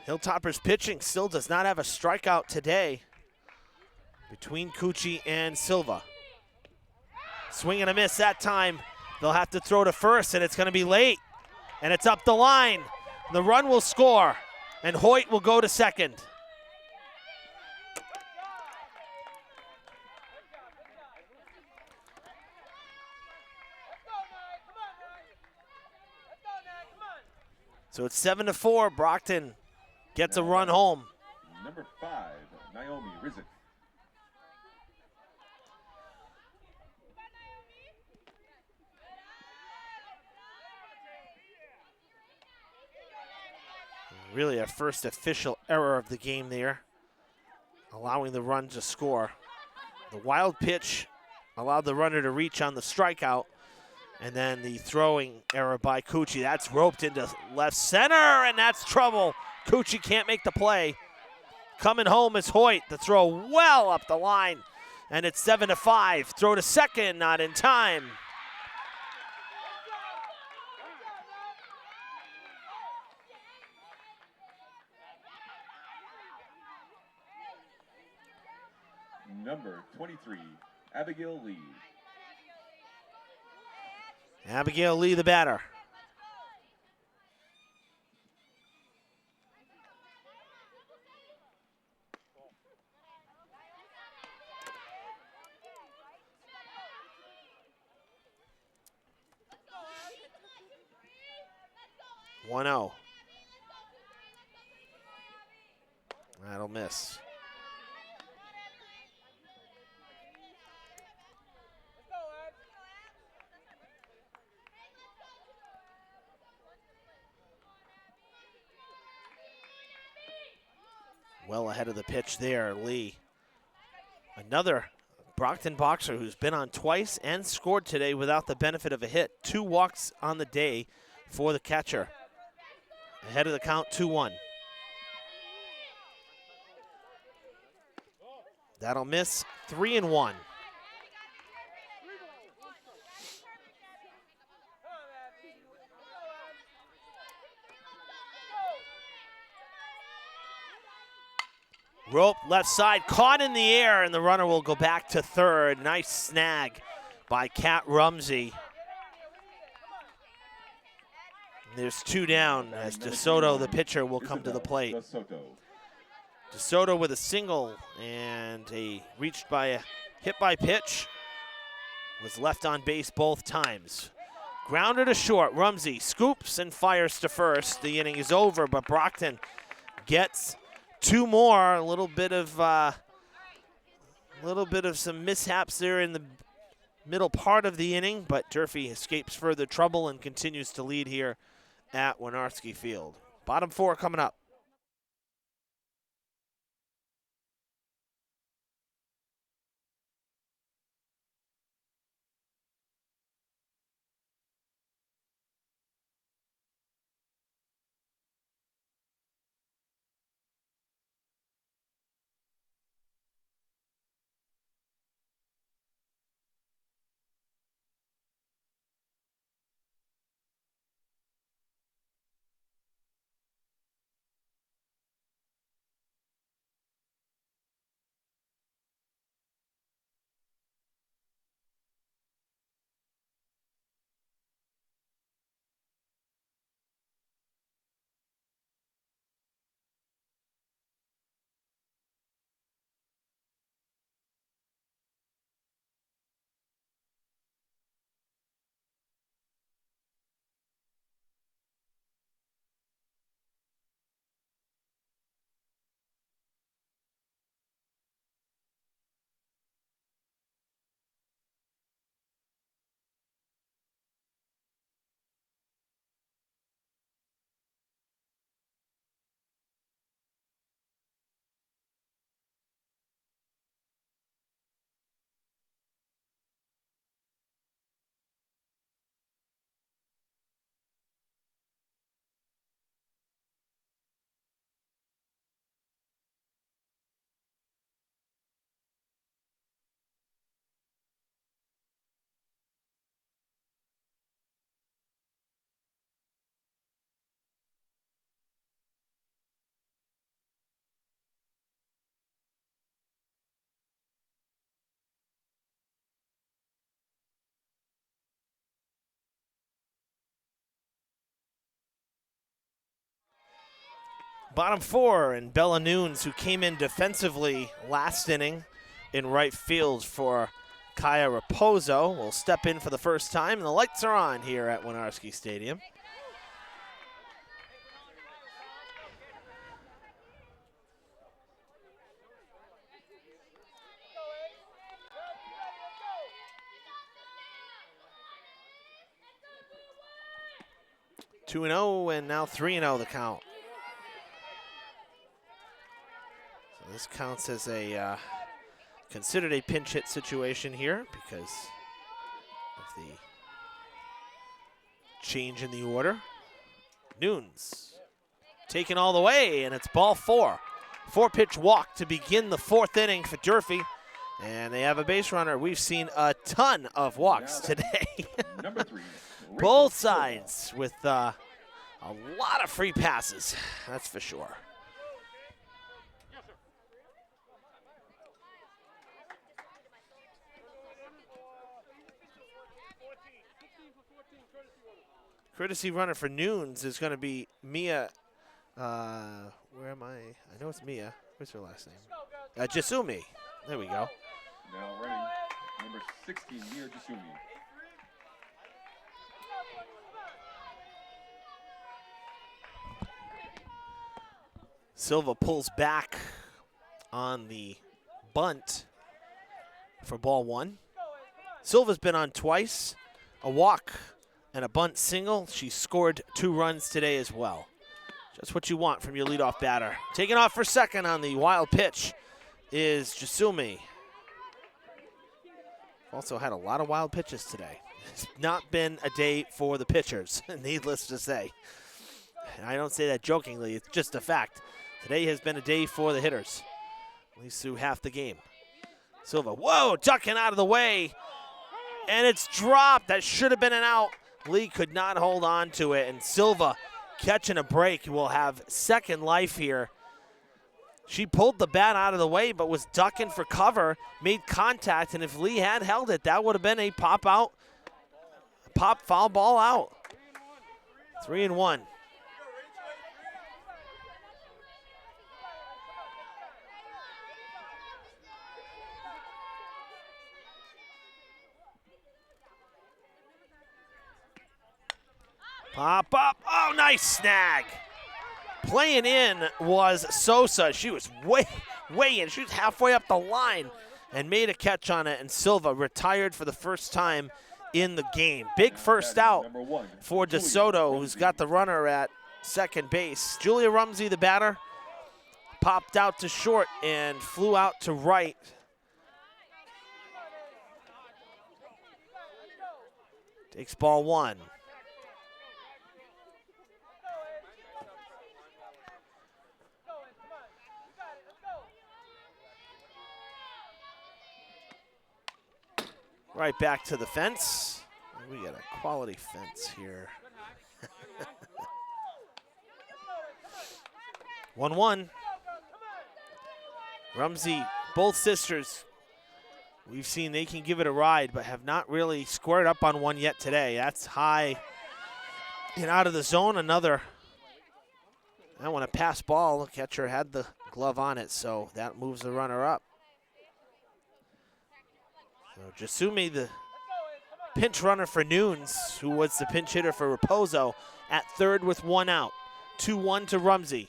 Hilltoppers pitching still does not have a strikeout today between Cucci and Silva. Swing and a miss that time. They'll have to throw to first, and it's going to be late. And it's up the line. The run will score, and Hoyt will go to second. So it's 7-4. Brockton gets a run home. Number 5, Naomi Rizek. Really a first official error of the game there, allowing the run to score. The wild pitch allowed the runner to reach on the strikeout, And then the throwing error by Cucci. That's roped into left center, and that's trouble. Cucci can't make the play. Coming home is Hoyt. The throw well up the line, and it's 7-5. Throw to second, not in time. Number 23, Abigail Lee. Abigail Lee, the batter. One 0. That'll miss. Well ahead of the pitch there, Lee. Another Brockton boxer who's been on twice and scored today without the benefit of a hit. 2 walks on the day for the catcher. Ahead of the count, 2-1. That'll miss, 3-1. Rope left side, caught in the air, and the runner will go back to third. Nice snag by Kat Rumsey. There's 2 down as DeSoto, the pitcher, will come to the plate. DeSoto with a single and a reached by a hit by pitch. Was left on base both times. Grounded to short. Rumsey scoops and fires to first. The inning is over, but Brockton gets 2 more. A little bit of some mishaps there in the middle part of the inning, but Durfee escapes further trouble and continues to lead here at Winarski Field. Bottom 4 coming up. Bottom 4, and Bella Nunes, who came in defensively last inning in right field for Kaya Raposo, will step in for the first time, and the lights are on here at Winarski Stadium. Two and 0, and now 3-0 the count. So this counts as a considered a pinch hit situation here because of the change in the order. Nunes taken all the way, and it's ball 4. 4-pitch walk to begin the 4th inning for Durfee. And they have a base runner. We've seen a ton of walks today. Number 3. Both sides with a lot of free passes, that's for sure. Courtesy runner for Nunes is going to be Mia. Where am I? I know it's Mia. What's her last name? Jasumi. There we go. Now running number 16, Mia Jasumi. Silva pulls back on the bunt for ball 1. Silva's been on twice, a walk and a bunt single. She scored 2 runs today as well. Just what you want from your leadoff batter. Taking off for second on the wild pitch is Jasumi. Also had a lot of wild pitches today. It's not been a day for the pitchers, needless to say. And I don't say that jokingly, it's just a fact. Today has been a day for the hitters, at least through half the game. Silva, whoa, ducking out of the way, and it's dropped. That should have been an out. Lee could not hold on to it, and Silva catching a break will have second life here. She pulled the bat out of the way, but was ducking for cover, made contact, and if Lee had held it, that would have been a pop foul ball out. 3-1. Pop up. Oh, nice snag. Playing in was Sosa. She was way in. She was halfway up the line and made a catch on it, and Silva retired for the first time in the game. Big first out for DeSoto, who's got the runner at second base. Julia Rumsey, the batter, popped out to short and flew out to right. Takes ball 1. Right back to the fence. We got a quality fence here. 1-1. Rumsey, both sisters, we've seen they can give it a ride, but have not really squared up on one yet today. That's high and out of the zone. Another, I want a pass ball. The catcher had the glove on it, so that moves the runner up. So Jasumi, the pinch runner for Nunes, who was the pinch hitter for Raposo, at third with 1 out. 2-1 to Rumsey.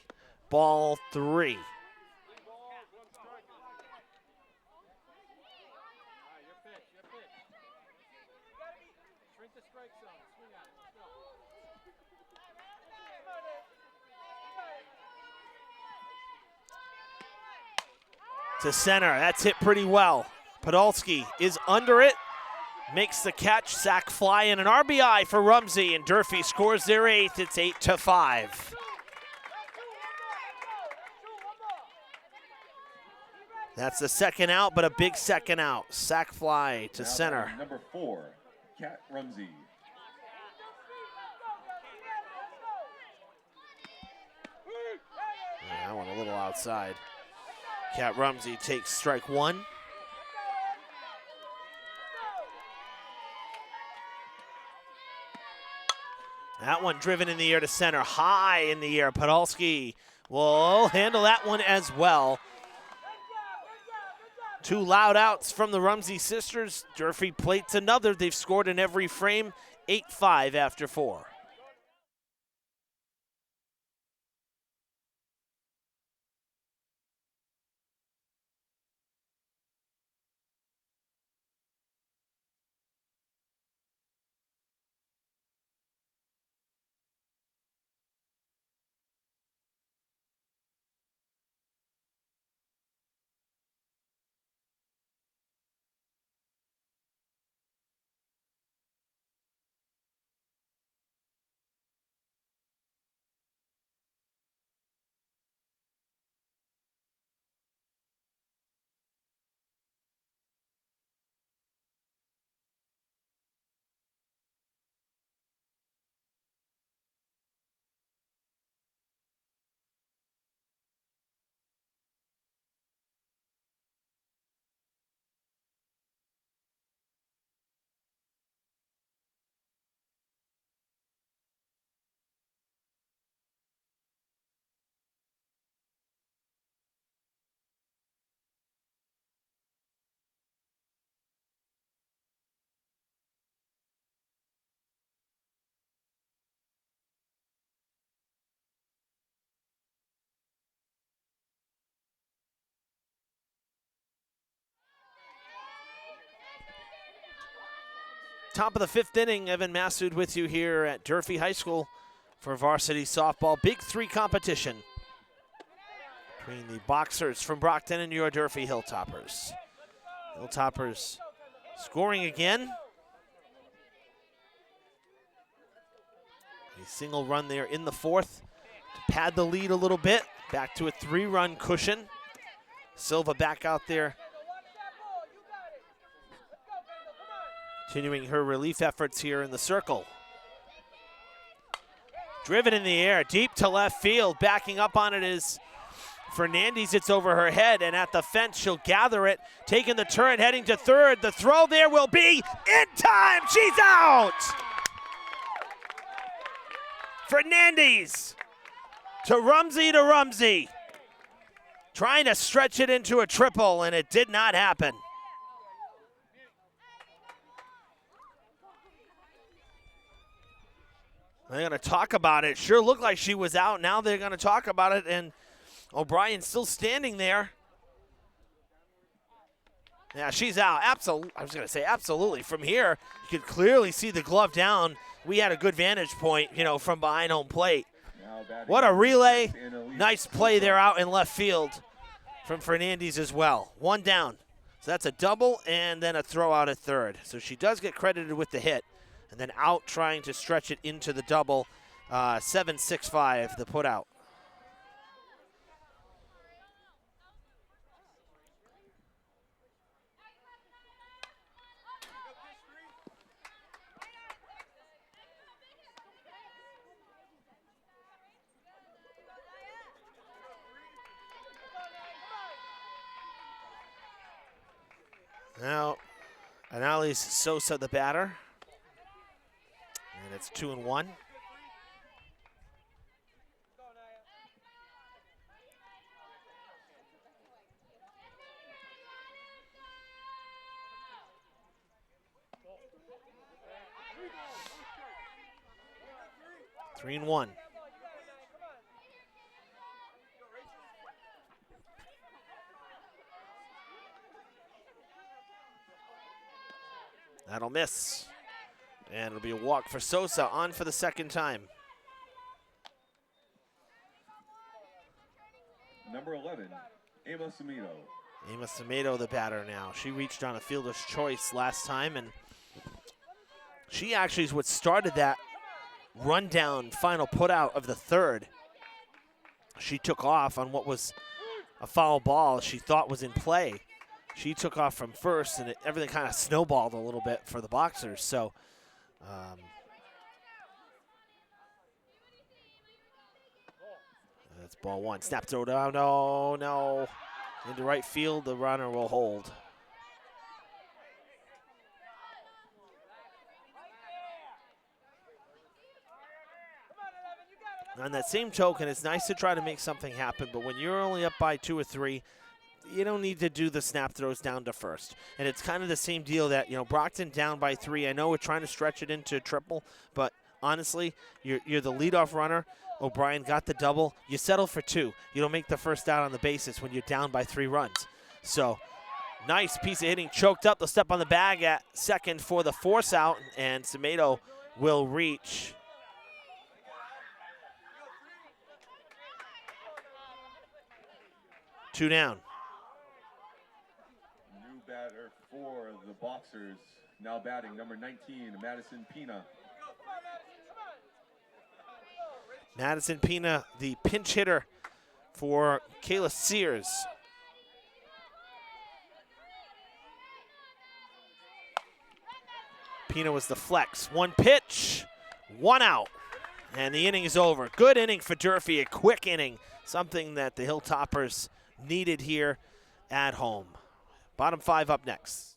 Ball 3. To center, that's hit pretty well. Podolsky is under it, makes the catch, sac fly, and an RBI for Rumsey, and Durfee scores their 8th. It's 8-5. That's the second out, but a big second out. Sac fly to center. Number 4, Kat Rumsey. Yeah, that one a little outside. Kat Rumsey takes strike 1. That one driven in the air to center, high in the air. Podolsky will handle that one as well. 2 loud outs from the Rumsey sisters. Durfee plates another. They've scored in every frame. 8-5 after 4. Top of the 5th inning, Evan Massoud with you here at Durfee High School for varsity softball. Big 3 competition between the Boxers from Brockton and your Durfee Hilltoppers. Hilltoppers scoring again. A single run there in the 4th to pad the lead a little bit. Back to a 3-run cushion. Silva back out there, continuing her relief efforts here in the circle. Driven in the air, deep to left field. Backing up on it is Fernandez. It's over her head, and at the fence, she'll gather it. Taking the turn, heading to third. The throw there will be in time. She's out! Fernandez to Rumsey. Trying to stretch it into a triple, and it did not happen. They're going to talk about it. Sure looked like she was out. Now they're going to talk about it, and O'Brien's still standing there. Yeah, she's out. Absolutely. I was going to say absolutely. From here, you could clearly see the glove down. We had a good vantage point, from behind home plate. What a relay. Nice play there out in left field from Fernandez as well. 1 down. So that's a double and then a throw out at third. So she does get credited with the hit. And then out trying to stretch it into the double. 7-6-5, the put out. Now, Annalise Sosa, the batter. And it's 2-1. Three and one. That'll miss. And it'll be a walk for Sosa, on for the 2nd time. Number 11, Emma Samedo. Emma Samedo, the batter now. She reached on a fielder's choice last time, and she actually is what started that rundown final put out of the 3rd. She took off on what was a foul ball she thought was in play. She took off from first, and everything kind of snowballed a little bit for the Boxers. So that's ball 1. Snap throw down. No. Into right field, the runner will hold. On that same token, it's nice to try to make something happen, but when you're only up by 2 or 3, you don't need to do the snap throws down to first. And it's kind of the same deal that, Brockton down by 3. I know we're trying to stretch it into a triple, but honestly, you're the leadoff runner. O'Brien got the double. You settle for 2. You don't make the first out on the bases when you're down by 3 runs. So nice piece of hitting, choked up. They'll step on the bag at second for the force out, and Samedo will reach. Two down. New batter for the Boxers, now batting number 19, Madison Pina. Madison Pina, the pinch hitter for Kayla Sears. Pina was the flex. 1 pitch, 1 out, and the inning is over. Good inning for Durfee, a quick inning, something that the Hilltoppers needed here at home. Bottom 5 up next.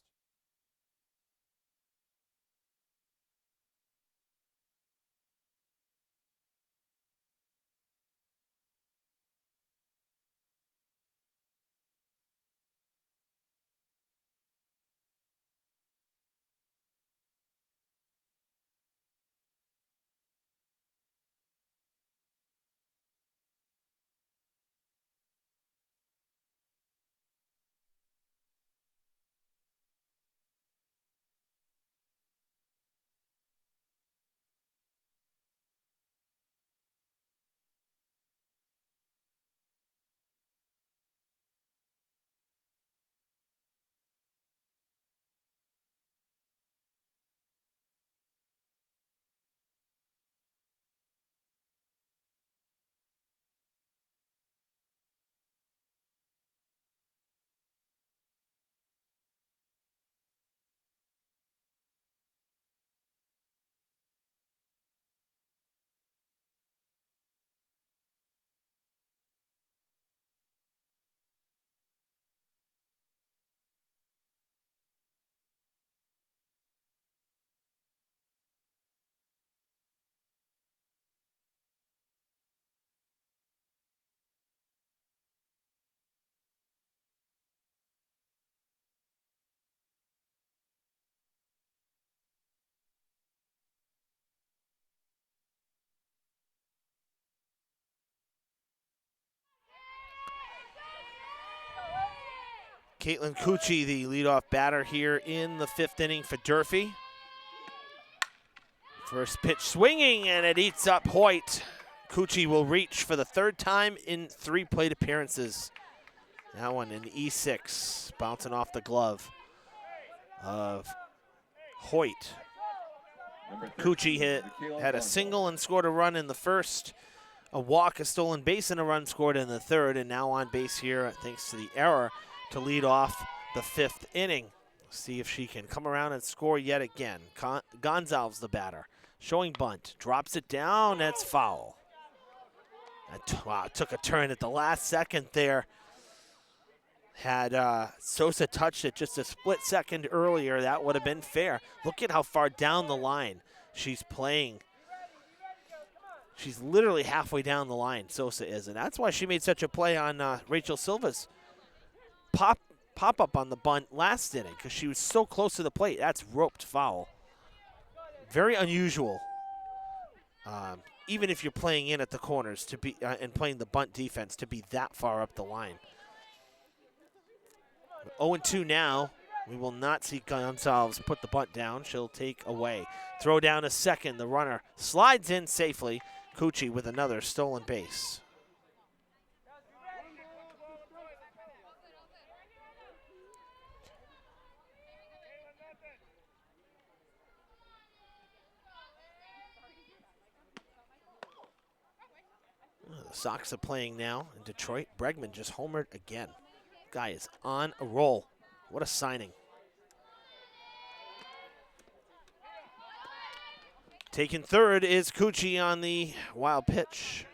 Caitlin Cucci, the leadoff batter here in the 5th inning for Durfee. First pitch swinging, and it eats up Hoyt. Cucci will reach for the 3rd time in 3 plate appearances. That one in E6, bouncing off the glove of Hoyt. Cucci had a single and scored a run in the 1st. A walk, a stolen base, and a run scored in the 3rd, and now on base here thanks to the error to lead off the 5th inning. See if she can come around and score yet again. Gonzalez, the batter, showing bunt, drops it down, that's foul. Wow, it took a turn at the last second there. Had Sosa touched it just a split second earlier, that would have been fair. Look at how far down the line she's playing. She's literally halfway down the line, Sosa is, and that's why she made such a play on Rachel Silva's pop-up on the bunt last inning, because she was so close to the plate. That's roped foul. Very unusual, even if you're playing in at the corners to be and playing the bunt defense, to be that far up the line. 0-2 now. We will not see Gonzalez put the bunt down. She'll take away. Throw down a second. The runner slides in safely. Cucci with another stolen base. The Sox are playing now in Detroit. Bregman just homered again. Guy is on a roll. What a signing. Taking 3rd is Cucci on the wild pitch.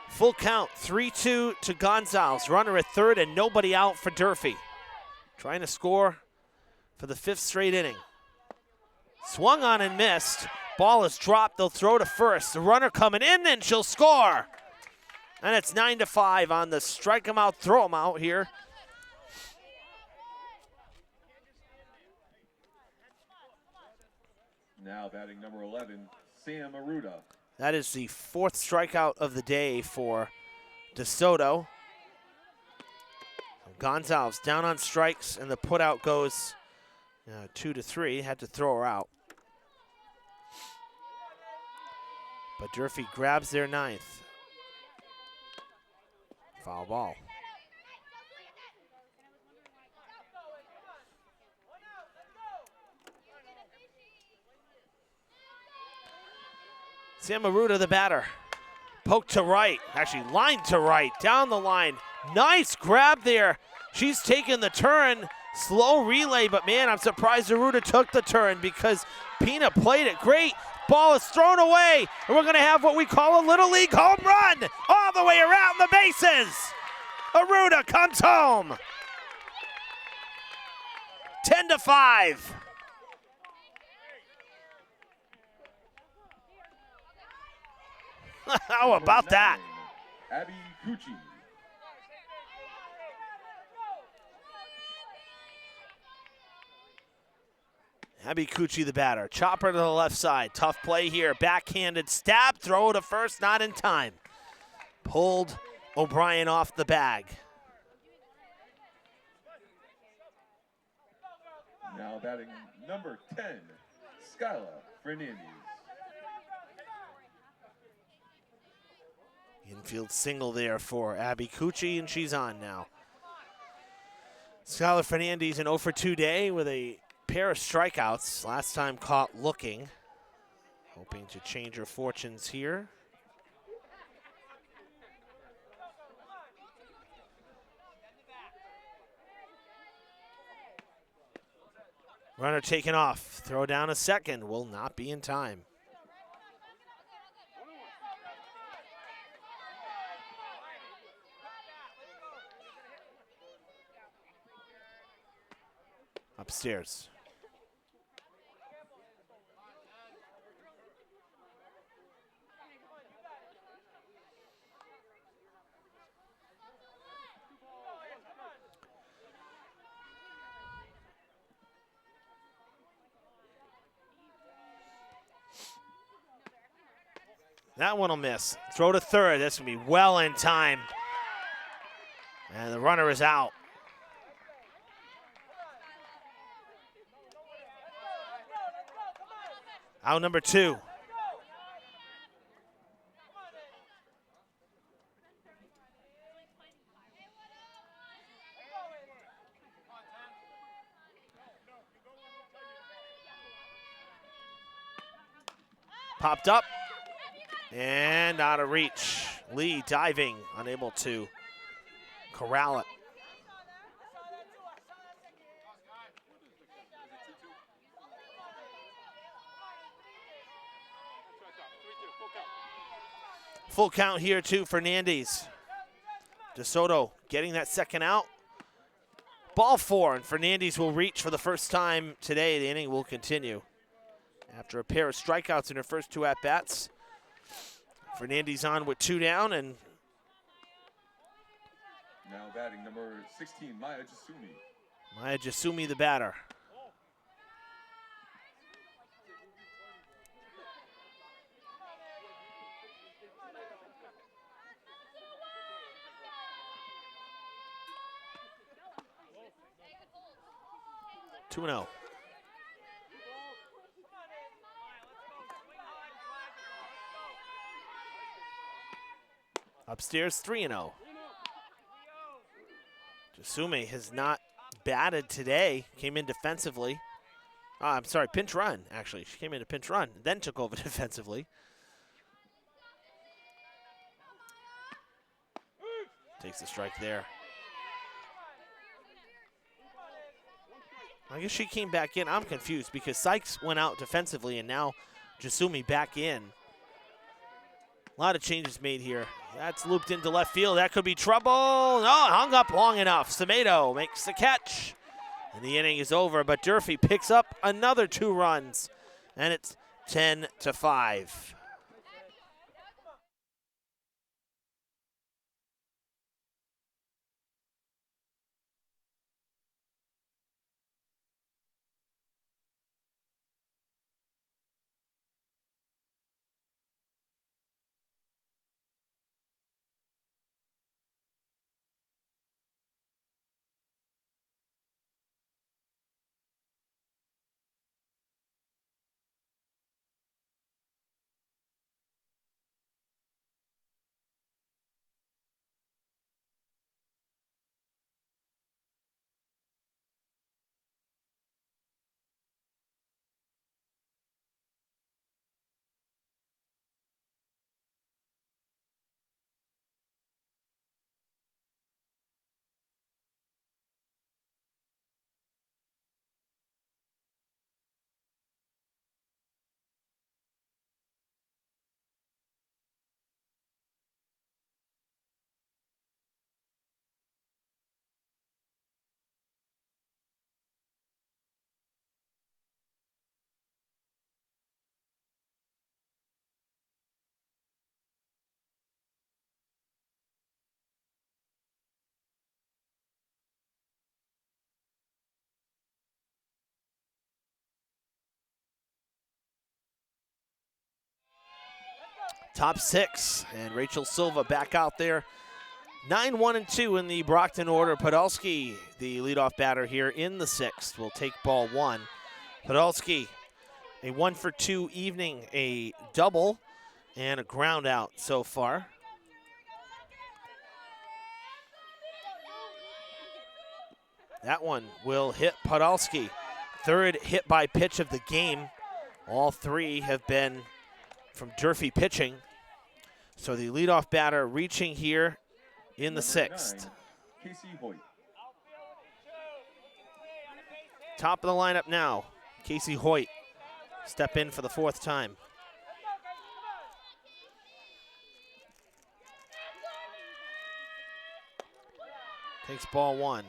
Full count, 3-2 to Gonzalez. Runner at 3rd and nobody out for Durfee. Trying to score for the 5th straight inning. Swung on and missed. Ball is dropped. They'll throw to 1st. The runner coming in, and she'll score. And it's 9-5 on the strike 'em out, throw 'em out here. Now batting number 11, Sam Aruda. That is the 4th strikeout of the day for DeSoto. Gonzalez down on strikes, and the putout goes 2-3. Had to throw her out. But Durfee grabs their 9th. Foul ball. Sam Aruda, the batter. Poke to right, actually line to right, down the line. Nice grab there. She's taking the turn. Slow relay, but man, I'm surprised Aruda took the turn because Pina played it great. Ball is thrown away, and we're going to have what we call a Little League home run all the way around the bases. Aruda comes home. 10-5. How about that? Abby Cucci. Abby Cucci, the batter. Chopper to the left side. Tough play here. Backhanded stab. Throw to first. Not in time. Pulled O'Brien off the bag. Now batting number 10, Skyla Fernandez. Infield single there for Abby Cucci, and she's on now. Skylar Fernandez an 0-for-2 day with a pair of strikeouts. Last time caught looking. Hoping to change her fortunes here. Runner taken off. Throw down a second. Will not be in time. Upstairs. That one will miss. Throw to third. That's going to be well in time. And the runner is out. Out number 2. Popped up and out of reach. Lee diving, unable to corral it. Full count here to Fernandez. DeSoto getting that second out. Ball 4, and Fernandez will reach for the first time today. The inning will continue. After a pair of strikeouts in her first 2 at-bats, Fernandez on with 2 down, and Now batting number 16, Maya Jasumi. Maya Jasumi, the batter. Two 2-0. Upstairs, 3-0. Jasumi has not batted today. Came in defensively. I'm sorry, pinch run, actually. She came in to pinch run, then took over defensively. Takes the strike there. I guess she came back in. I'm confused because Sykes went out defensively and now Jasumi back in. A lot of changes made here. That's looped into left field. That could be trouble. No, hung up long enough. Semedo makes the catch. And the inning is over, but Durfee picks up another 2 runs. And it's 10-5. Top 6, and Rachel Silva back out there. 9-1-2 in the Brockton order. Podolsky, the leadoff batter here in the 6th, will take ball 1. Podolsky, a 1-for-2 evening, a double, and a ground out so far. That one will hit Podolsky. 3rd hit by pitch of the game. All 3 have been from Durfee pitching. So the leadoff batter reaching here in the 6th. 9, Casey Hoyt. Top of the lineup now, Casey Hoyt. Step in for the 4th time. Takes ball 1.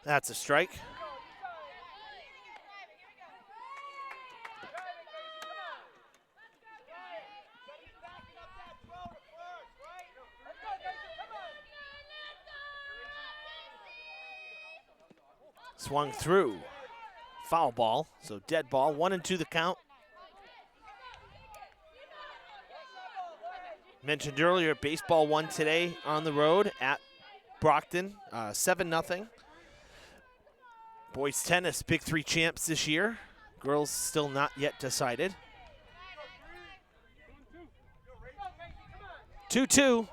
That's a strike. Swung through. Foul ball, so dead ball. 1-2 the count. Mentioned earlier, baseball won today on the road at Brockton, 7-0. Boys tennis, Big Three champs this year. Girls still not yet decided. 2-2.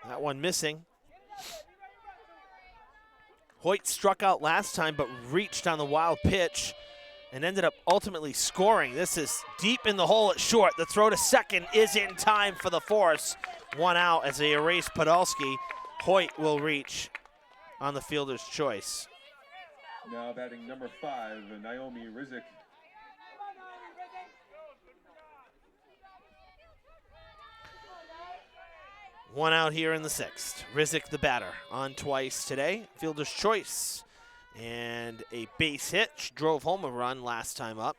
That one missing. Hoyt struck out last time but reached on the wild pitch and ended up ultimately scoring. This is deep in the hole at short. The throw to second is in time for the force. 1 out as they erase Podolsky. Hoyt will reach on the fielder's choice. Now batting number 5, Naomi Rizik. One out here in the 6th. Rizik the batter on twice today. Fielder's choice and a base hit. She drove home a run last time up.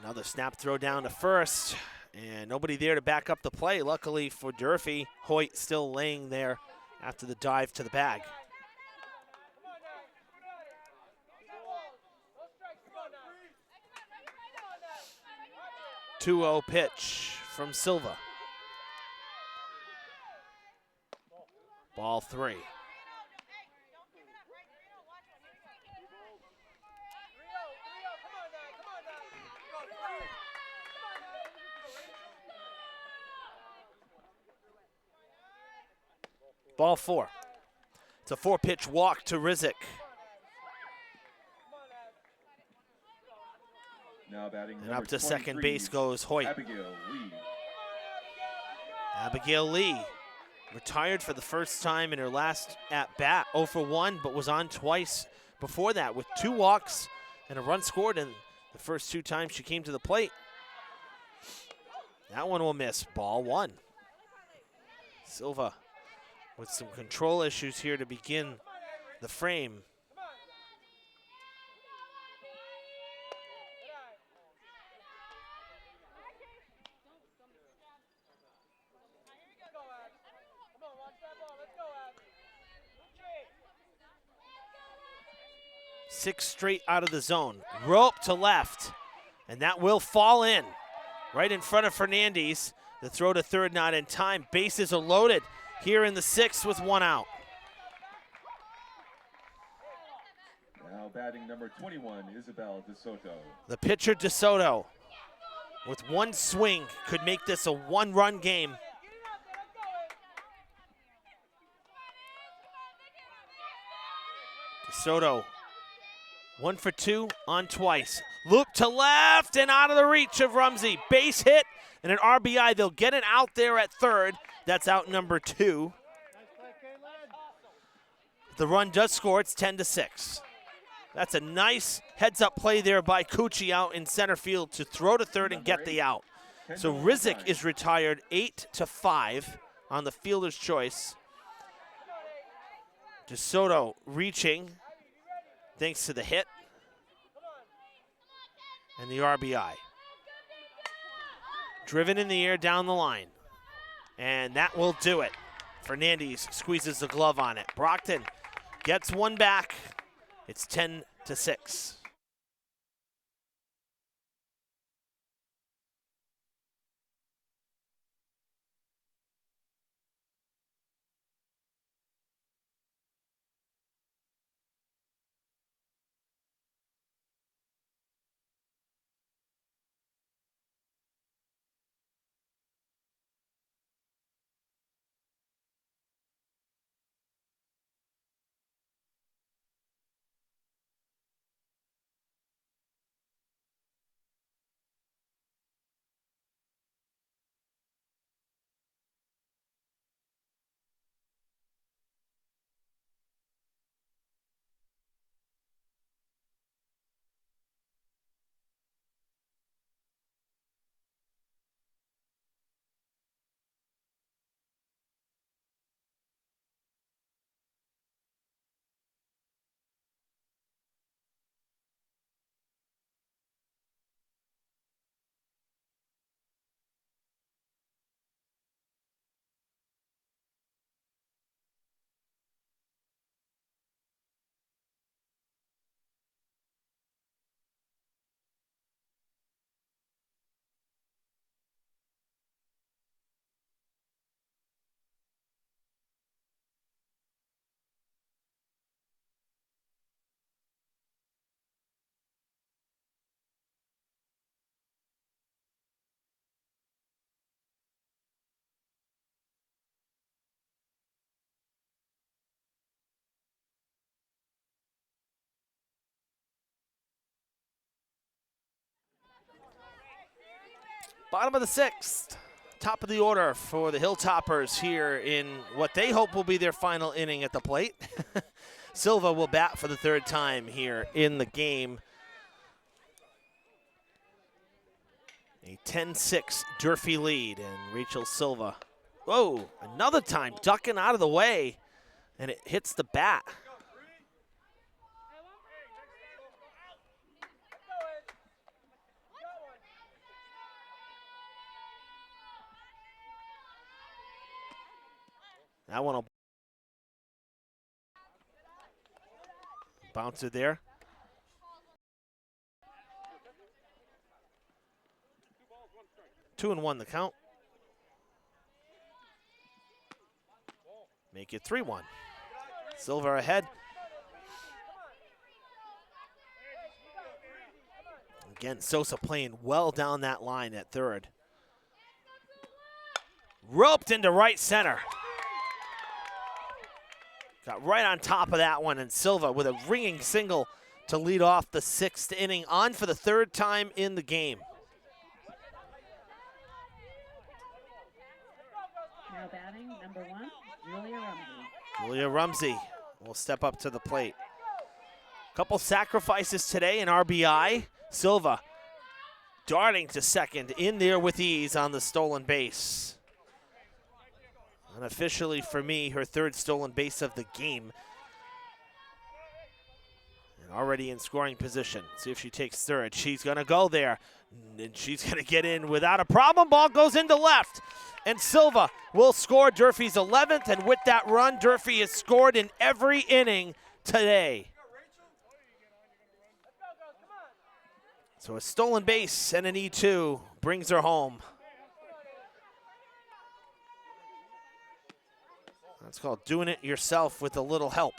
Another snap throw down to first, and nobody there to back up the play. Luckily for Durfee, Hoyt still laying there after the dive to the bag. 2-0 pitch from Silva. Ball 3. Ball 4. It's a 4-pitch walk to Rizik. Now batting And up to 23, second base goes Hoyt. Abigail Lee. Abigail Lee retired for the first time in her last at-bat, 0 for 1, but was on twice before that with 2 walks and a run scored in the first 2 times she came to the plate. That one will miss. Ball 1. Silva with some control issues here to begin the frame. Six straight out of the zone. Rope to left, and that will fall in. Right in front of Fernandez. The throw to third not in time. Bases are loaded here in the 6th with 1 out. Now batting number 21, Isabel DeSoto. The pitcher DeSoto with 1 swing could make this a 1-run game. DeSoto 1 for 2 on twice. Loop to left and out of the reach of Rumsey. Base hit and an RBI. They'll get it out there at third. That's out number 2. The run does score. It's 10-6. That's a nice heads-up play there by Cucci out in center field to throw to third and get the out. So Rizik is retired 8-5 on the fielder's choice. DeSoto reaching thanks to the hit and the RBI. Driven in the air down the line. And that will do it. Fernandez squeezes the glove on it. Brockton gets 1 back. It's 10-6. Bottom of the 6th. Top of the order for the Hilltoppers here in what they hope will be their final inning at the plate. Silva will bat for the 3rd time here in the game. A 10-6 Durfee lead, and Rachel Silva. Whoa, another time ducking out of the way, and it hits the bat. That one will bounce it there. Two and one the count. Make it 3-1. Silva ahead. Again, Sosa playing well down that line at 3rd. Roped into right center. Got right on top of that one, and Silva with a ringing single to lead off the 6th inning, on for the 3rd time in the game. Now batting, number 1, Julia Rumsey. Julia Rumsey will step up to the plate. Couple sacrifices today in RBI. Silva darting to second, in there with ease on the stolen base. Unofficially for me, her 3rd stolen base of the game. And already in scoring position. See if she takes 3rd. She's gonna go there, and she's gonna get in without a problem. Ball goes into left, and Silva will score Durfee's 11th, and with that run, Durfee has scored in every inning today. So a stolen base and an E2 brings her home. That's called doing it yourself with a little help.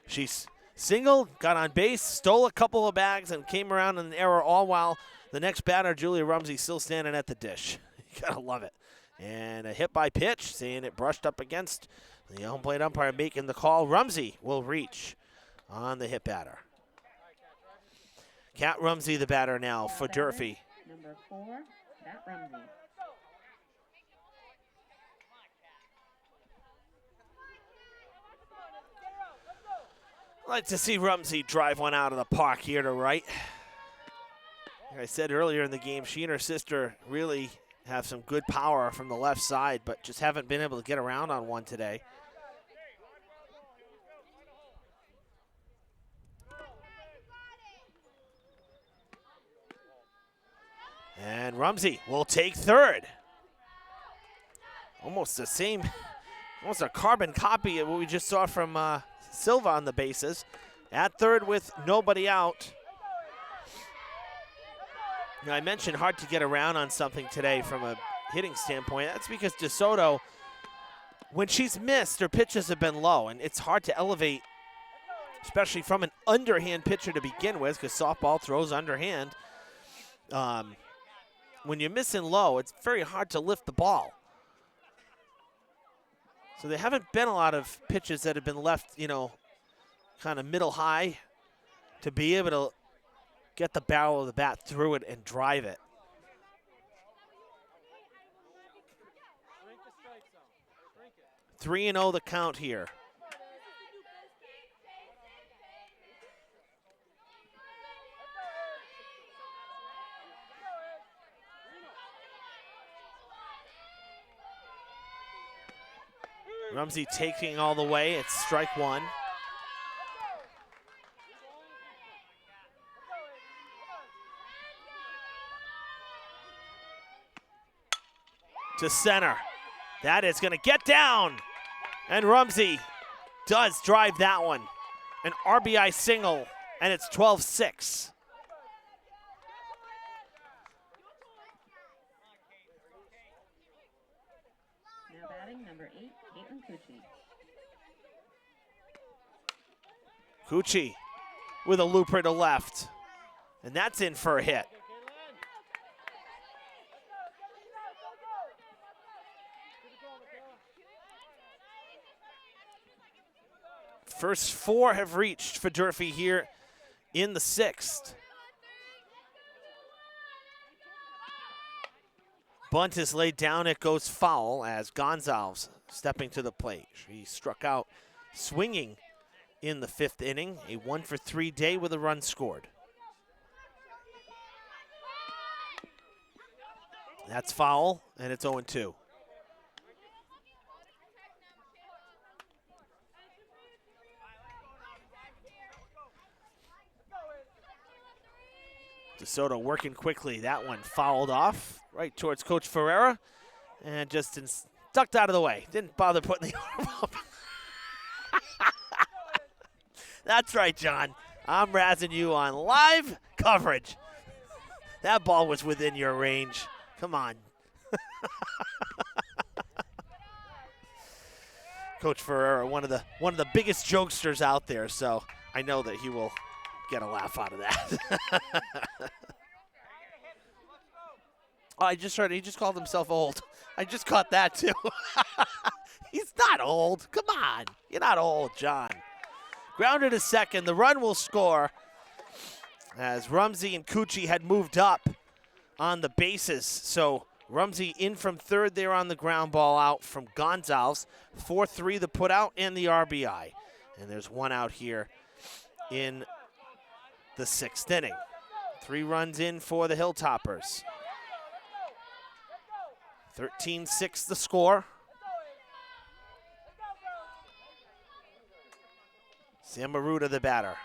She's singled, got on base, stole a couple of bags, and came around in an error, all while the next batter, Julia Rumsey, still standing at the dish. You gotta love it. And a hit by pitch, seeing it brushed up against the home plate umpire making the call. Rumsey will reach on the hit batter. Kat Rumsey, the batter now for Durfee. Number 4, Kat Rumsey. I'd like to see Rumsey drive one out of the park here to right. Like I said earlier in the game, she and her sister really have some good power from the left side, but just haven't been able to get around on one today. And Rumsey will take 3rd. Almost the same, almost a carbon copy of what we just saw from Silva on the bases. At 3rd with nobody out. Now, I mentioned hard to get around on something today from a hitting standpoint. That's because DeSoto, when she's missed, her pitches have been low, and it's hard to elevate, especially from an underhand pitcher to begin with, because softball throws underhand. When you're missing low, it's very hard to lift the ball. So there haven't been a lot of pitches that have been left, you know, kind of middle high to be able to get the barrel of the bat through it and drive it. Three and 0 the count here. Rumsey taking all the way. It's strike 1. To center. That is going to get down. And Rumsey does drive that one. An RBI single, and it's 12-6. Now batting, number 8, Caitlin Cucci. Cucci with a looper to left. And that's in for a hit. First 4 have reached for Durfee here in the 6th. bunt is laid down. It goes foul as Gonzalez stepping to the plate. He struck out swinging in the 5th inning. A 1-for-3 day with a run scored. That's foul, and it's 0-2. DeSoto working quickly. That one fouled off right towards Coach Ferreira and just ducked out of the way. Didn't bother putting the arm up. That's right, John. I'm razzing you on live coverage. That ball was within your range. Come on. Coach Ferreira, one of the biggest jokesters out there, so I know that he will get a laugh out of that. Oh, I just heard he just called himself old. I just caught that too. He's not old. Come on. You're not old, John. Grounded to second. The run will score as Rumsey and Cucci had moved up on the bases. So Rumsey in from third there on the ground ball out from Gonzalez. 4-3 the put out and the RBI. And there's one out here in the 6th inning. 3 runs in for the Hilltoppers. 13-6 the score. Sam Maruta, the batter,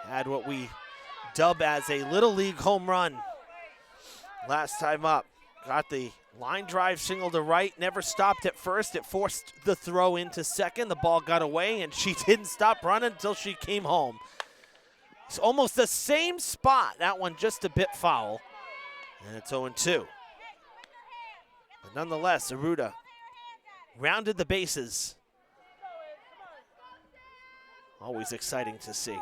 had what we dub as a Little League home run last time up. Got the line drive single to right, never stopped at first. It forced the throw into second. The ball got away, and she didn't stop running until she came home. It's almost the same spot. That one just a bit foul, and it's 0-2. But nonetheless, Aruda rounded the bases. Always exciting to see.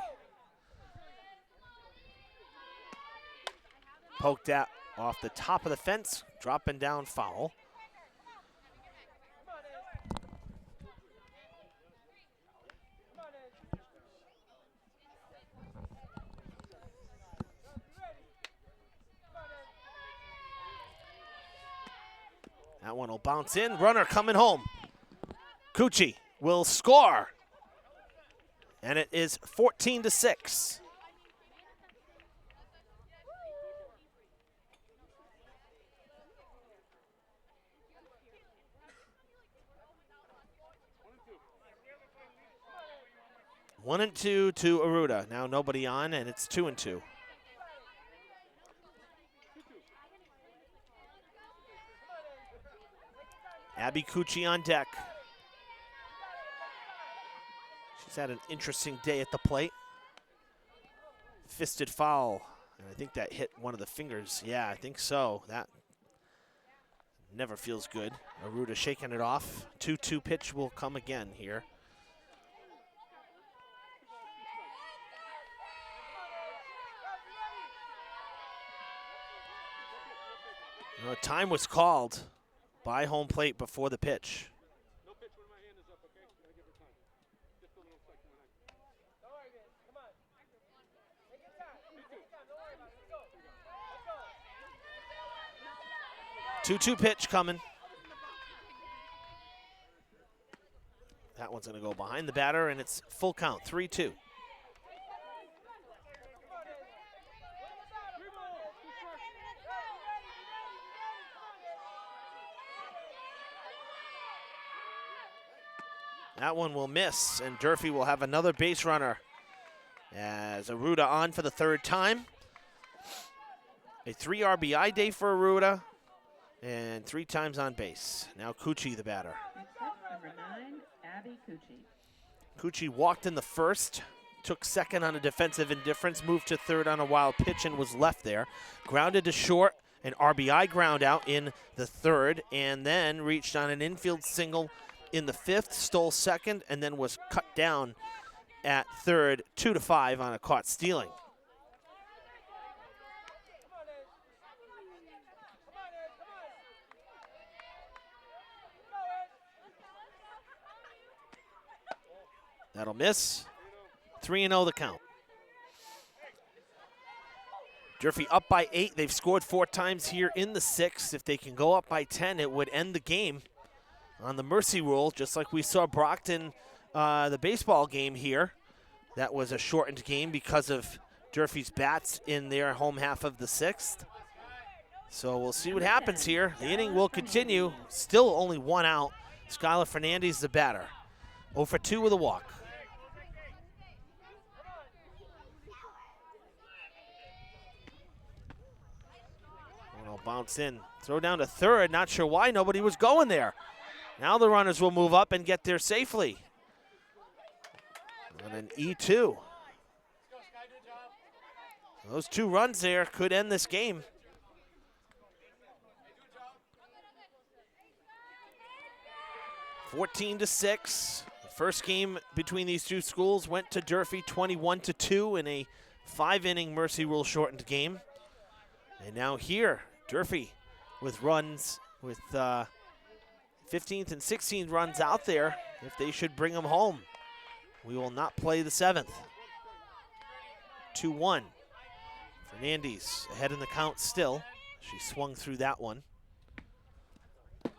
Poked out off the top of the fence, dropping down foul. That one will bounce in. Runner coming home. Cucci will score. And it is 14-6. One and two to Aruda. Now nobody on, and it's 2-2. Abby Cucci on deck. She's had an interesting day at the plate. Fisted foul, and I think that hit one of the fingers. Yeah, I think so. That never feels good. Aruda shaking it off. 2-2 pitch will come again here. Time was called by home plate before the pitch. 2-2 pitch coming. That one's going to go behind the batter, and it's full count, 3-2. That one will miss, and Durfee will have another base runner as Aruda on for the 3rd time. A 3 RBI day for Aruda, and 3 times on base. Now Cucci, the batter. Number 9, Abby Cucci. Cucci walked in the 1st, took 2nd on a defensive indifference, moved to 3rd on a wild pitch and was left there. Grounded to short, an RBI ground out in the 3rd, and then reached on an infield single in the 5th, stole 2nd, and then was cut down at 3rd, 2-5 on a caught stealing. That'll miss. 3-0 the count. Durfee up by 8. They've scored 4 times here in the 6th. If they can go up by 10, it would end the game on the mercy rule, just like we saw Brockton, the baseball game here. That was a shortened game because of Durfee's bats in their home half of the 6th. So we'll see what happens here. The inning will continue. Still only 1 out. Skylar Fernandez, the batter. 0 for 2 with a walk. I'll bounce in. Throw down to third. Not sure why nobody was going there. Now the runners will move up and get there safely. And an E2. Those 2 runs there could end this game. (14-6). The first game between these 2 schools went to Durfee 21-2 in a 5-inning mercy rule shortened game. And now here, Durfee with runs, with 15th and 16th runs out there. If they should bring them home, we will not play the 7th. 2-1. Fernandez ahead in the count still. She swung through that one.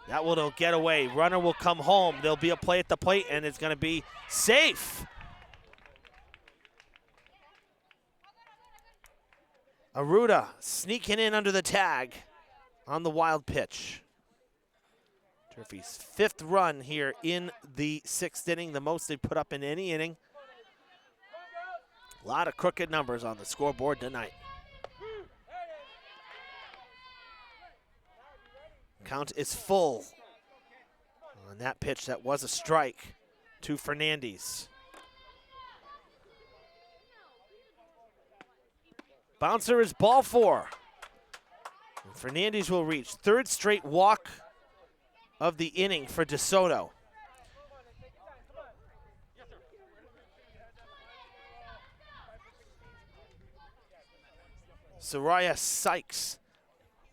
That one will get away. Runner will come home. There'll be a play at the plate, and it's going to be safe. Aruda sneaking in under the tag on the wild pitch. Durfee's 5th run here in the 6th inning, the most they put up in any inning. A lot of crooked numbers on the scoreboard tonight. Count is full on that pitch. That was a strike to Fernandez. Bouncer is ball 4. And Fernandez will reach 3rd straight walk of the inning for DeSoto. Soraya Sykes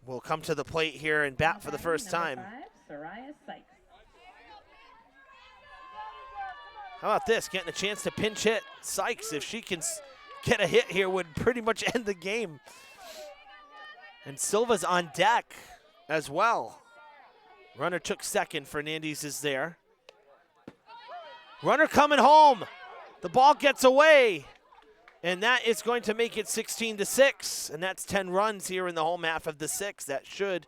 will come to the plate here and bat for the first time. Soraya Sykes. How about this? Getting a chance to pinch hit Sykes. If she can get a hit here, would pretty much end the game. And Silva's on deck as well. Runner took second. Fernandez is there. Runner coming home. The ball gets away. And that is going to make it 16-6. And that's 10 runs here in the home half of the 6th. That should.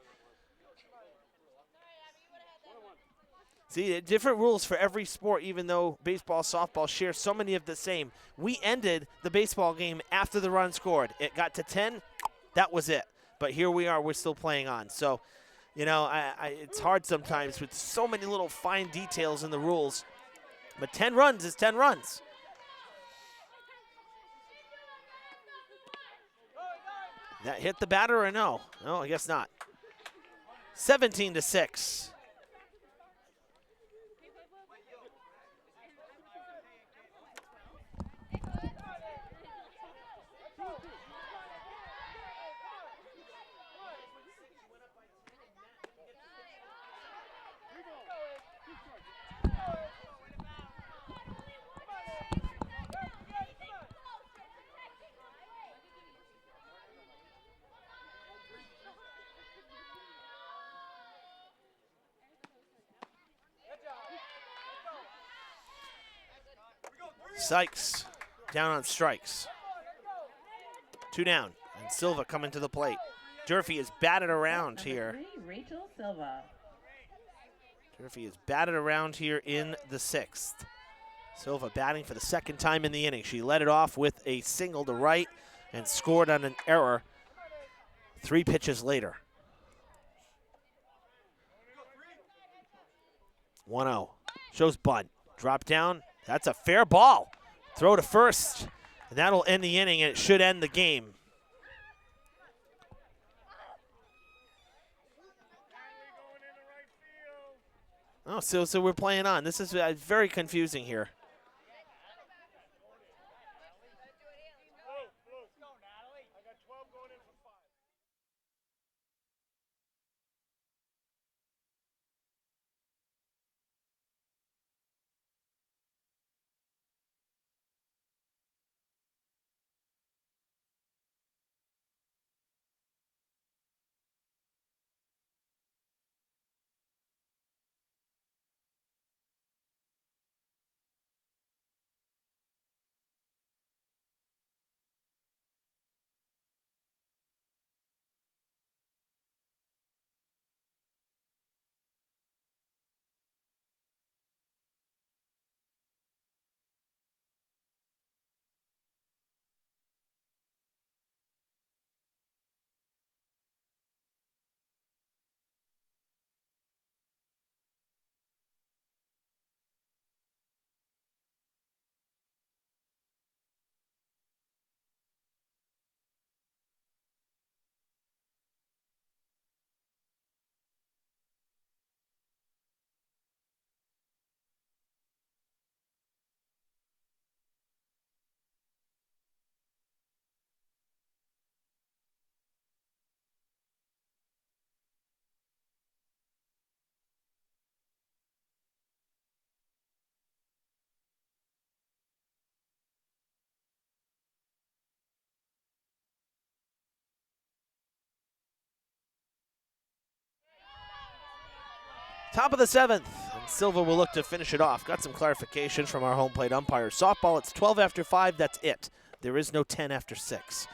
See, different rules for every sport, even though baseball, softball share so many of the same. We ended the baseball game after the run scored. It got to 10. That was it. But here we are. We're still playing on. So, you know, it's hard sometimes with so many little fine details in the rules. But 10 runs is 10 runs. That hit the batter or no? No, I guess not. 17-6. Sykes down on strikes. 2 down, and Silva coming to the plate. Durfee is batted around here. Rachel Silva. Durfee is batted around here in the 6th. Silva batting for the 2nd time in the inning. She led it off with a single to right and scored on an error 3 pitches later. 1-0. Shows bunt. Drop down. That's a fair ball. Throw to first. And that'll end the inning, and it should end the game. Oh, so we're playing on. This is very confusing here. Top of the 7th, and Silva will look to finish it off. Got some clarification from our home plate umpire. Softball, it's 12 after 5, that's it. There is no 10 after 6.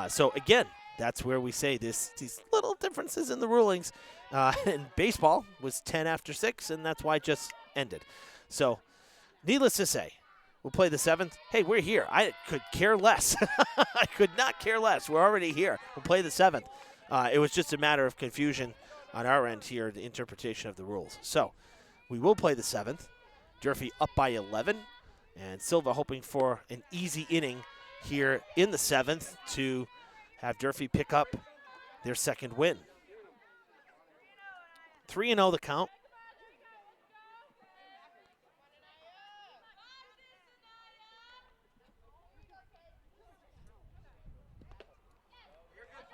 So again, that's where we say these little differences in the rulings. And baseball was 10 after 6, and that's why it just ended. So needless to say, we'll play the 7th. Hey, we're here. I could care less. I could not care less. We're already here. We'll play the 7th. It was just a matter of confusion on our end here, the interpretation of the rules. So we will play the 7th. Durfee up by 11, and Silva hoping for an easy inning here in the 7th to have Durfee pick up their second win. 3-0 the count.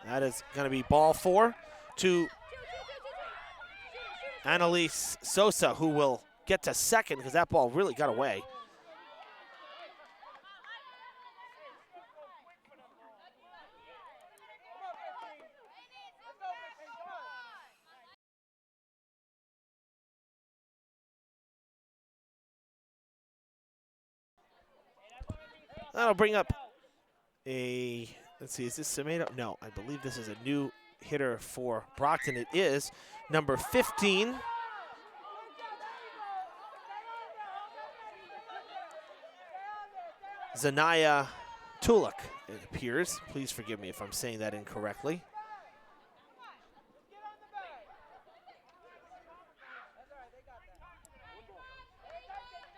That is going to be ball 4 to Annalise Sosa, who will get to second because that ball really got away. That'll bring up a, let's see, is this Semedo? No, I believe this is a new hitter for Brockton. It is number 15. Zanaya Tuluk, it appears. Please forgive me if I'm saying that incorrectly.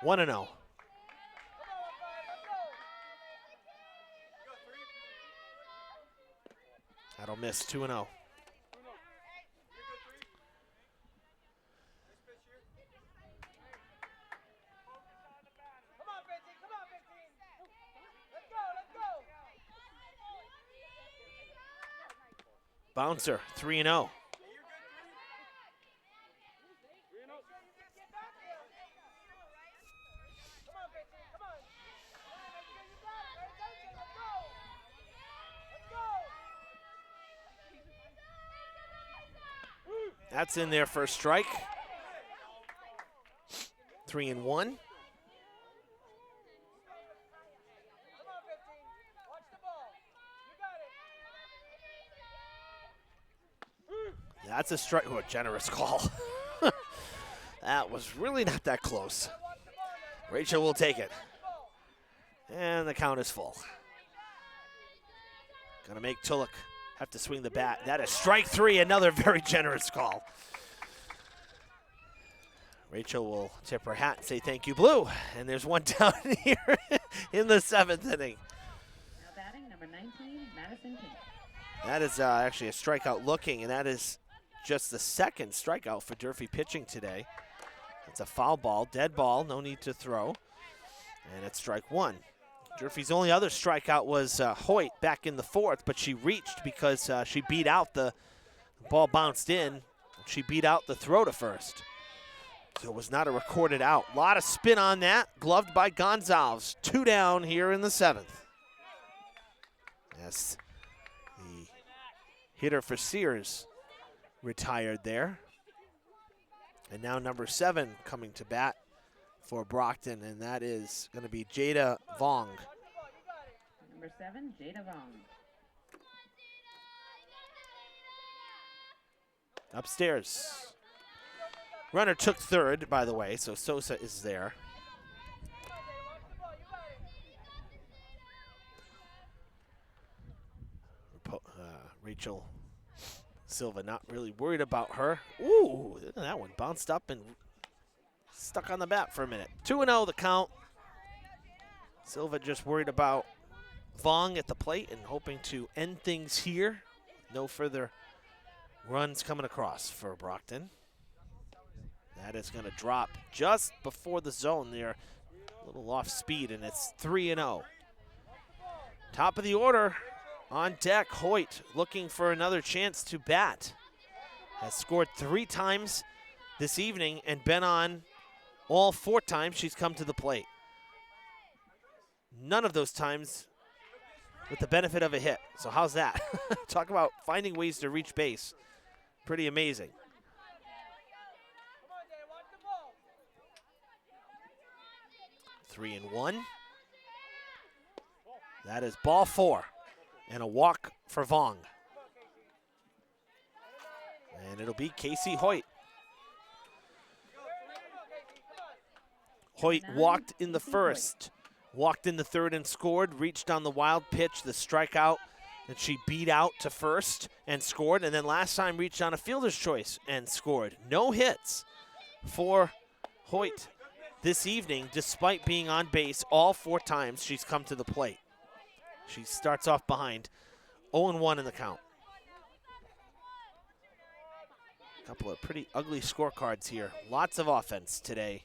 One and 0. That'll miss 2-0. Bouncer, 3-0. That's in there for a strike. 3-1. That's a strike. Oh, a generous call. That was really not that close. Rachel will take it. And the count is full. Gonna make Tulloch have to swing the bat. That is strike 3, another very generous call. Rachel will tip her hat and say thank you, Blue. And there's one down here in the 7th inning. Now batting, number 19, Madison King. That is actually a strikeout looking, and that is just the second strikeout for Durfee pitching today. It's a foul ball, dead ball, no need to throw. And it's strike 1. Durfee's only other strikeout was Hoyt back in the 4th, but she reached because she beat out the ball bounced in. She beat out the throw to first. So it was not a recorded out. A lot of spin on that, gloved by Gonzalez. 2 down here in the 7th. Yes, the hitter for Sears retired there. And now number 7 coming to bat for Brockton, and that is going to be Jada Vong. Number 7, Jada Vong. Upstairs. Runner took third, by the way, so Sosa is there. Rachel Silva not really worried about her. Ooh, that one bounced up and stuck on the bat for a minute. 2-0 the count. Silva just worried about Vong at the plate and hoping to end things here. No further runs coming across for Brockton. That is going to drop just before the zone there. A little off speed, and it's 3-0. Top of the order on deck, Hoyt looking for another chance to bat. Has scored 3 times this evening and been on all 4 times she's come to the plate. None of those times with the benefit of a hit. So how's that? Talk about finding ways to reach base. Pretty amazing. 3-1. That is ball 4 and a walk for Vong. And it'll be Casey Hoyt. Hoyt walked in the first, walked in the third and scored, reached on the wild pitch, the strikeout that she beat out to first and scored, and then last time reached on a fielder's choice and scored. No hits for Hoyt this evening, despite being on base all 4 times she's come to the plate. She starts off behind, 0-1 in the count. A couple of pretty ugly scorecards here. Lots of offense today.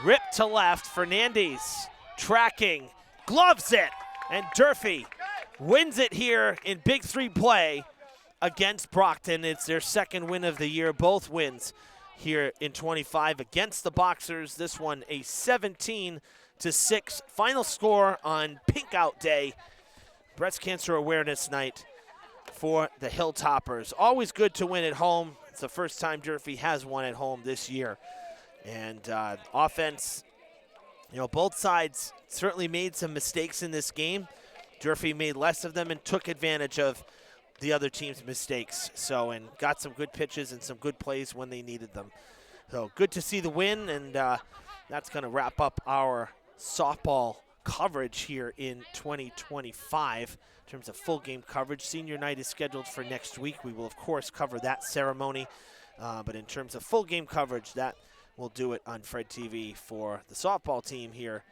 Ripped to left, Fernandez tracking, gloves it, and Durfee wins it here in Big 3 play against Brockton. It's their second win of the year, both wins here in 25 against the Boxers. This one a 17-6 final score on Pink Out Day, Breast Cancer Awareness Night for the Hilltoppers. Always good to win at home. It's the first time Durfee has won at home this year. And offense, you know, both sides certainly made some mistakes in this game. Durfee made less of them and took advantage of the other team's mistakes. So, and got some good pitches and some good plays when they needed them. So good to see the win, and that's going to wrap up our softball coverage here in 2025. In terms of full game coverage, senior night is scheduled for next week. We will, of course, cover that ceremony. But in terms of full game coverage, that we'll do it on Fred TV for the softball team here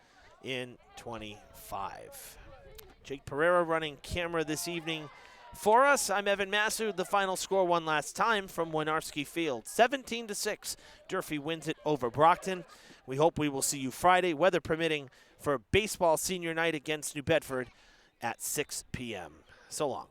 in 25. Jake Pereira running camera this evening for us. I'm Evan Massoud. The final score one last time from Winarski Field. 17-6. Durfee wins it over Brockton. We hope we will see you Friday, weather permitting, for baseball senior night against New Bedford at 6 p.m. So long.